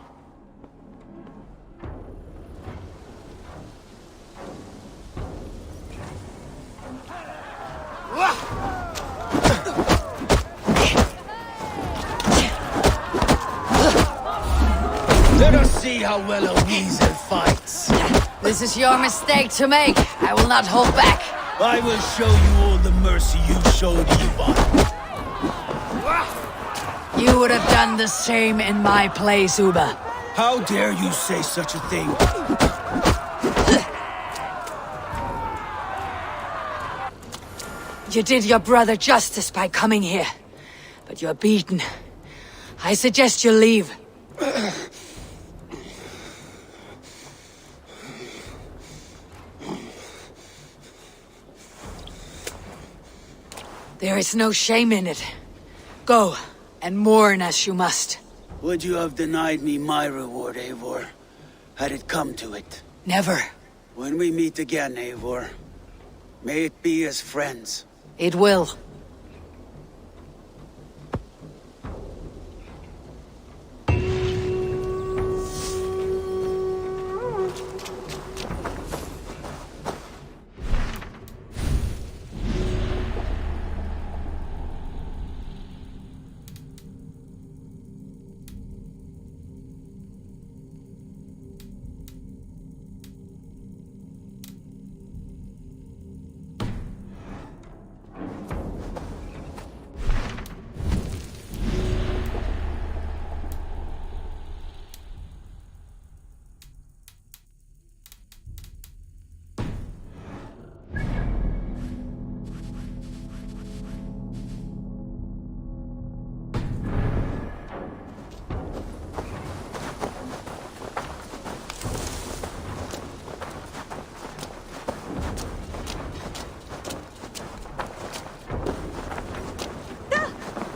Let us see how well a weasel fights. This is your mistake to make. I will not hold back. I will show you all the mercy you showed Ivar. You would have done the same in my place, Uber. How dare you say such a thing? You did your brother justice by coming here. But you're beaten. I suggest you leave. There is no shame in it. Go, and mourn as you must. Would you have denied me my reward, Eivor? Had it come to it? Never. When we meet again, Eivor, may it be as friends. It will.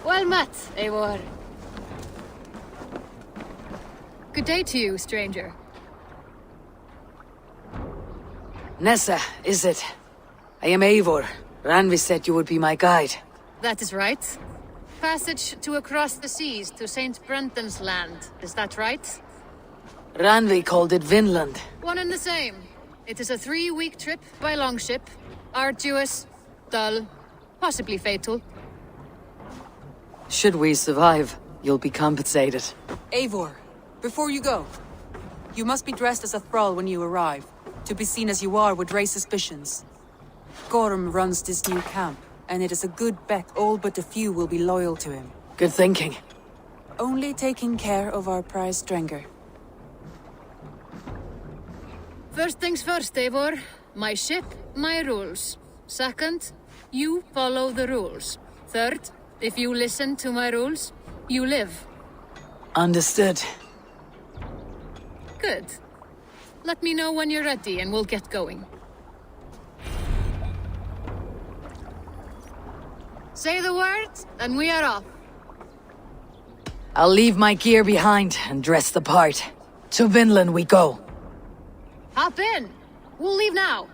Well met, Eivor. Good day to you, stranger. Nessa, is it? I am Eivor. Ranvi said you would be my guide. That is right. Passage to across the seas to Saint Brenton's land, is that right? Ranvi called it Vinland. One and the same. It is a 3-week trip by longship. Arduous, dull, possibly fatal. Should we survive, you'll be compensated. Eivor, before you go, you must be dressed as a thrall when you arrive. To be seen as you are would raise suspicions. Gorm runs this new camp, and it is a good bet all but a few will be loyal to him. Good thinking. Only taking care of our prize Strenger. First things first, Eivor. My ship, my rules. Second, you follow the rules. Third, if you listen to my rules, you live. Understood. Good. Let me know when you're ready and we'll get going. Say the word, and we are off. I'll leave my gear behind and dress the part. To Vinland we go. Hop in. We'll leave now.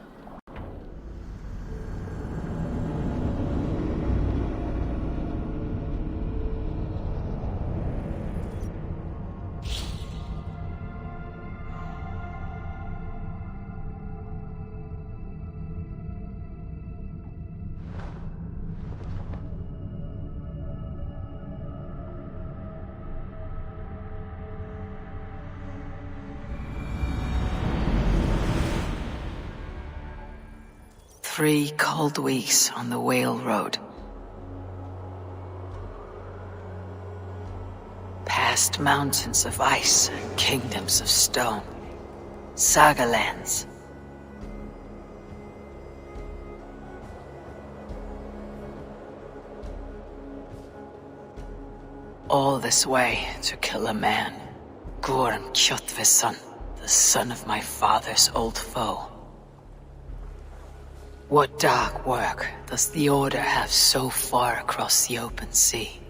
3 cold weeks on the Whale Road. Past mountains of ice and kingdoms of stone. Saga lands. All this way to kill a man. Gorm Kjotveson, the son of my father's old foe. What dark work does the Order have so far across the open sea?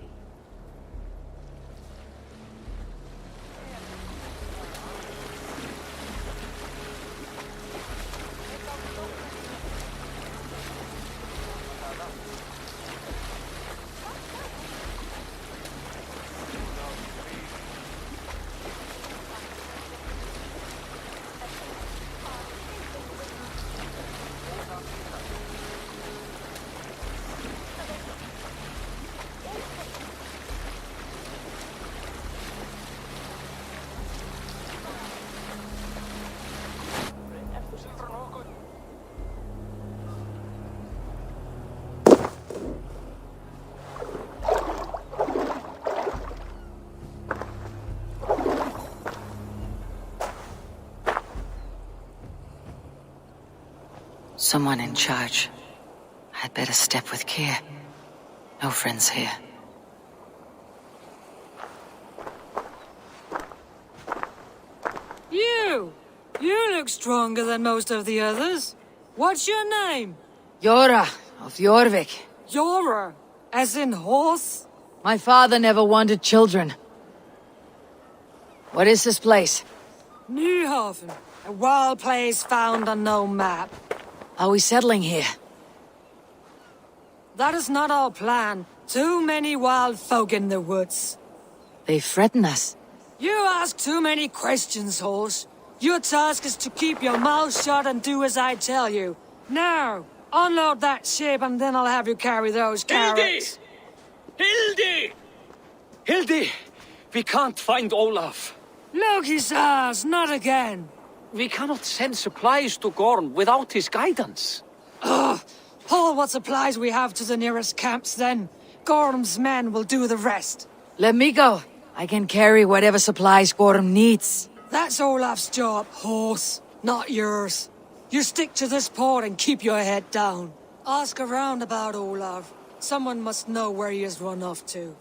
Someone in charge. I'd better step with care. No friends here. You! You look stronger than most of the others. What's your name? Yora of Jorvik. Yora, as in horse? My father never wanted children. What is this place? Newhaven, a wild place found on no map. Are we settling here? That is not our plan. Too many wild folk in the woods. They threaten us. You ask too many questions, horse. Your task is to keep your mouth shut and do as I tell you. Now, unload that ship and then I'll have you carry those carrots. Hildy! Hildy! We can't find Olaf. Look, he says, not again. We cannot send supplies to Gorm without his guidance. Ugh! Haul what supplies we have to the nearest camps then. Gorm's men will do the rest. Let me go. I can carry whatever supplies Gorm needs. That's Olaf's job, horse, not yours. You stick to this port and keep your head down. Ask around about Olaf. Someone must know where he has run off to.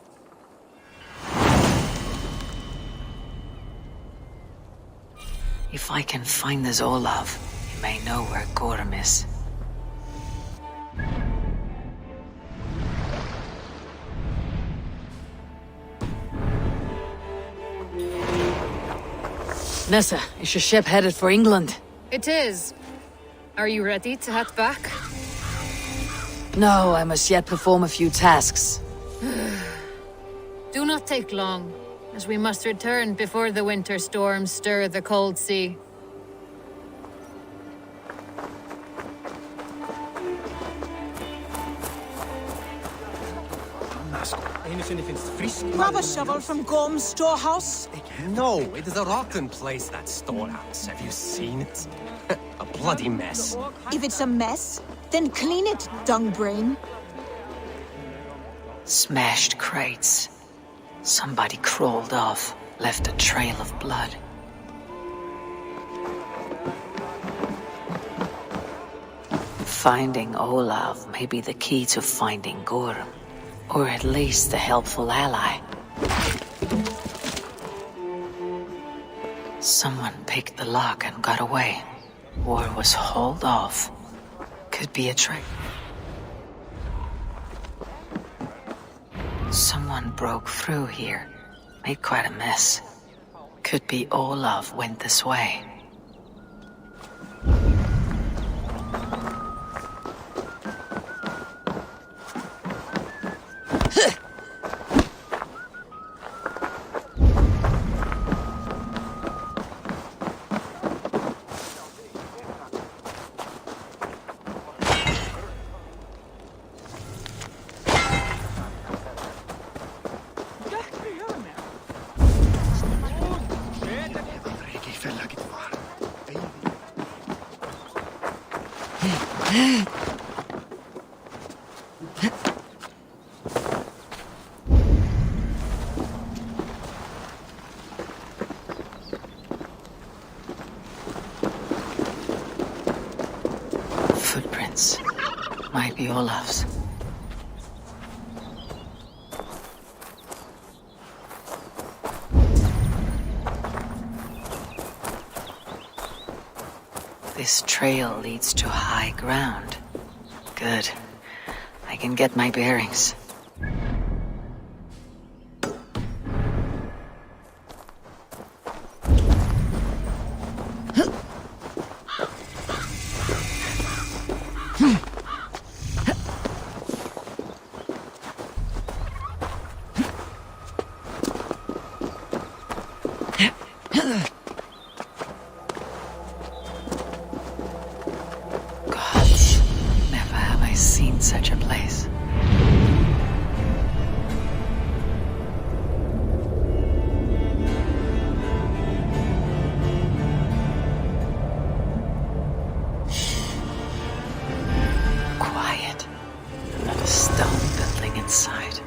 If I can find this Olaf, he may know where Gorm is. Nessa, is your ship headed for England? It is. Are you ready to head back? No, I must yet perform a few tasks. Do not take long, as we must return before the winter storms stir the cold sea. Grab a shovel from Gorm's storehouse. No, it is a rotten place, that storehouse. Have you seen it? A bloody mess. If it's a mess, then clean it, dungbrain. Smashed crates. Somebody crawled off, left a trail of blood. Finding Olaf may be the key to finding Gorm. Or at least a helpful ally. Someone picked the lock and got away. Or was hauled off. Could be a trick. Someone broke through here. Made quite a mess. Could be Olaf went this way. footprints. Might be Olaf's. This trail leads to high ground. Good. I can get my bearings. Gods, never have I seen such a place. Quiet. Not a stone building inside.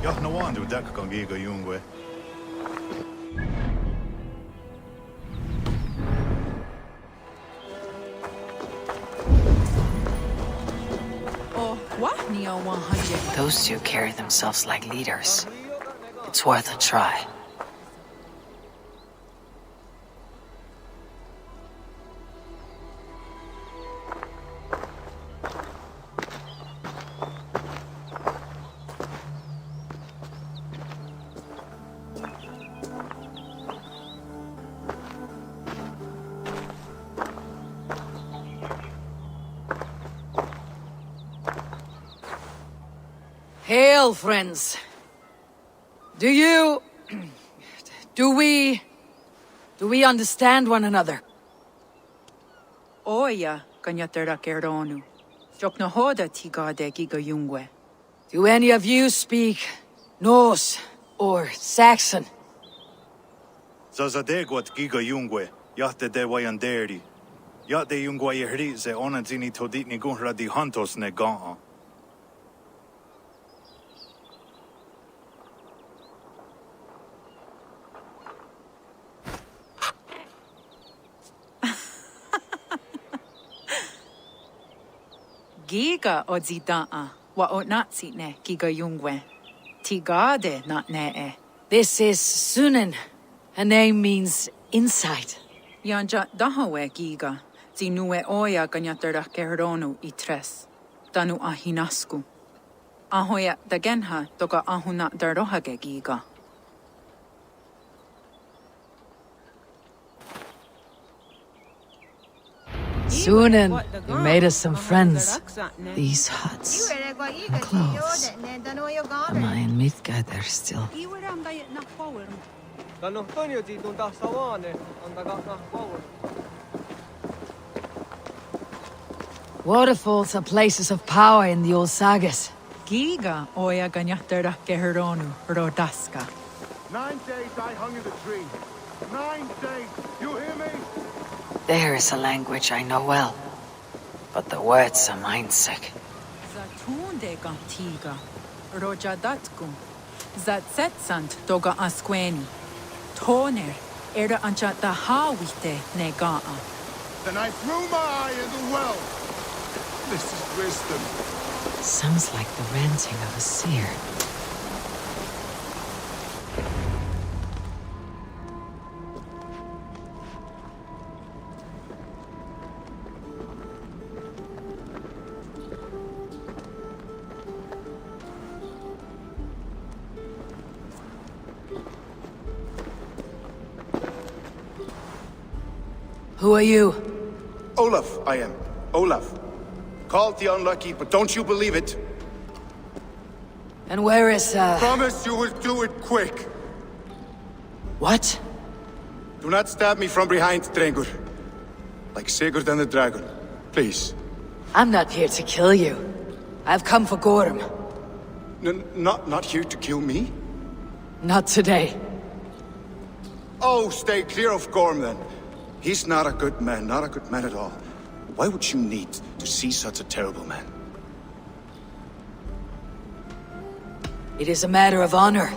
Jah, no waan du dak kan giga jungwe. Oh, what? Neo 100. Those two carry themselves like leaders. It's worth a try. Hail, friends. Do we understand one another? Oya, kanyatera keronu. Jokno hoda tigade giga jungwe. Do any of you speak Norse or Saxon? Zazadegwat giga jungwe. Jahte de wayanderi. Jahte jungwa yehri se onanzini todit ni gunra di hantos ne gaa. Giga odzidaa wa otnatsi ne giga jungwe. Tigade not ne. This is Sunan. Her name means insight. Yanja dahawe giga. Zinue oya kanyatera keronu itres. Danu ahinasku. Ahoya dagenha toka ahuna darohage giga. Sunan, you made us some friends. These huts and clothes. Am I in Midgard still? Waterfalls are places of power in the old sagas. Giga oya kanyatera keronu rodaska. 9 days I hung in the tree. 9 days. You hear me? There is a language I know well, but the words are mind-sick. Zatunde gantiga. Rojadatkum. Zatsetsant toga asqueni. Toner era anchata hawite negaa. Then I threw my eye in the well. This is wisdom. Sounds like the ranting of a seer. Who are you? Olaf, I am. Olaf. Called the unlucky, but don't you believe it? And where is, Promise you will do it quick. What? Do not stab me from behind, Drengur. Like Sigurd and the dragon. Please. I'm not here to kill you. I've come for Gorm. Not here to kill me? Not today. Oh, stay clear of Gorm then. He's not a good man, not a good man at all. Why would you need to see such a terrible man? It is a matter of honor,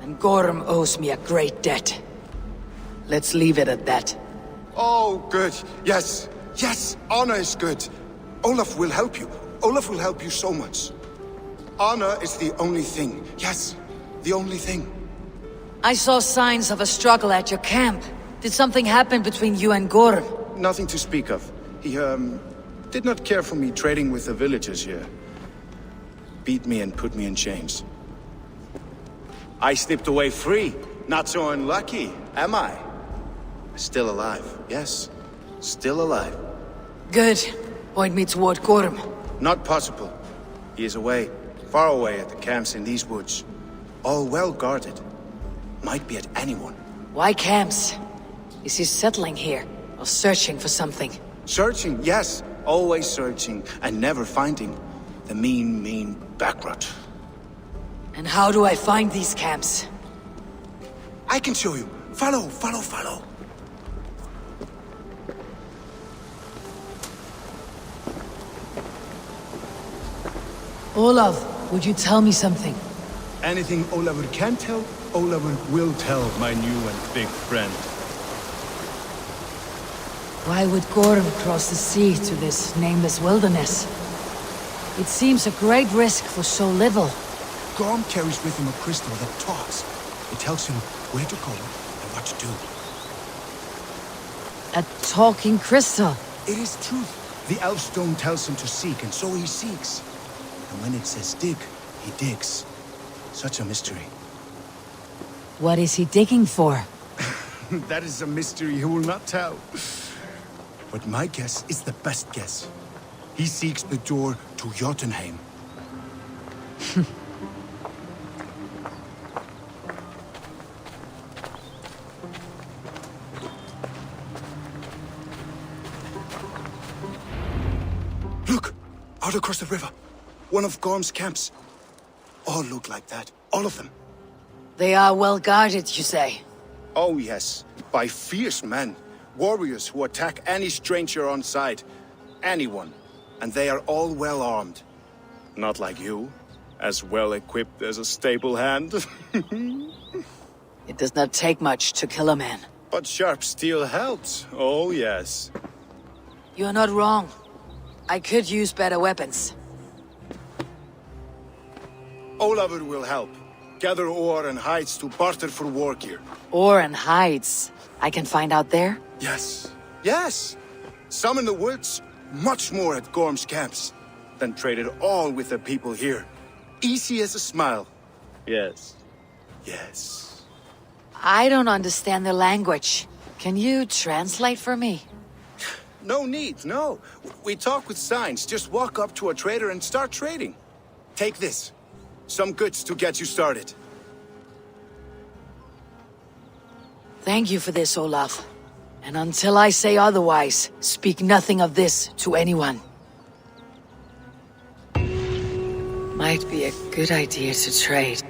and Gorm owes me a great debt. Let's leave it at that. Oh, good. Yes. Yes, honor is good. Olaf will help you. Olaf will help you so much. Honor is the only thing. Yes, the only thing. I saw signs of a struggle at your camp. Did something happen between you and Gorm? Nothing to speak of. He, did not care for me trading with the villagers here. Beat me and put me in chains. I slipped away free. Not so unlucky, am I? Still alive, yes. Still alive. Good. Point me toward Gorm. Not possible. He is away, far away at the camps in these woods. All well guarded. Might be at anyone. Why camps? Is he settling here, or searching for something? Searching, yes. Always searching, and never finding. The mean backrot. And how do I find these camps? I can show you. Follow, follow, follow. Olaf, would you tell me something? Anything Olafur can tell, Olafur will tell, my new and big friend. Why would Gorm cross the sea to this nameless wilderness? It seems a great risk for so little. Gorm carries with him a crystal that talks. It tells him where to go and what to do. A talking crystal? It is truth. The elf stone tells him to seek, and so he seeks. And when it says dig, he digs. Such a mystery. What is he digging for? That is a mystery he will not tell. But my guess is the best guess. He seeks the door to Jotunheim. Look! Out across the river. One of Gorm's camps. All look like that. All of them. They are well guarded, you say? Oh, yes. By fierce men. Warriors who attack any stranger on sight. Anyone. And they are all well armed. Not like you. As well equipped as a stable hand. It does not take much to kill a man. But sharp steel helps. Oh, yes. You are not wrong. I could use better weapons. Olafur will help. Gather ore and hides to barter for war gear. Ore and hides. I can find out there? Yes. Yes! Some in the woods, much more at Gorm's camps. Then traded all with the people here. Easy as a smile. Yes. Yes. I don't understand the language. Can you translate for me? No need, no. We talk with signs. Just walk up to a trader and start trading. Take this. Some goods to get you started. Thank you for this, Olaf. And until I say otherwise, speak nothing of this to anyone. Might be a good idea to trade.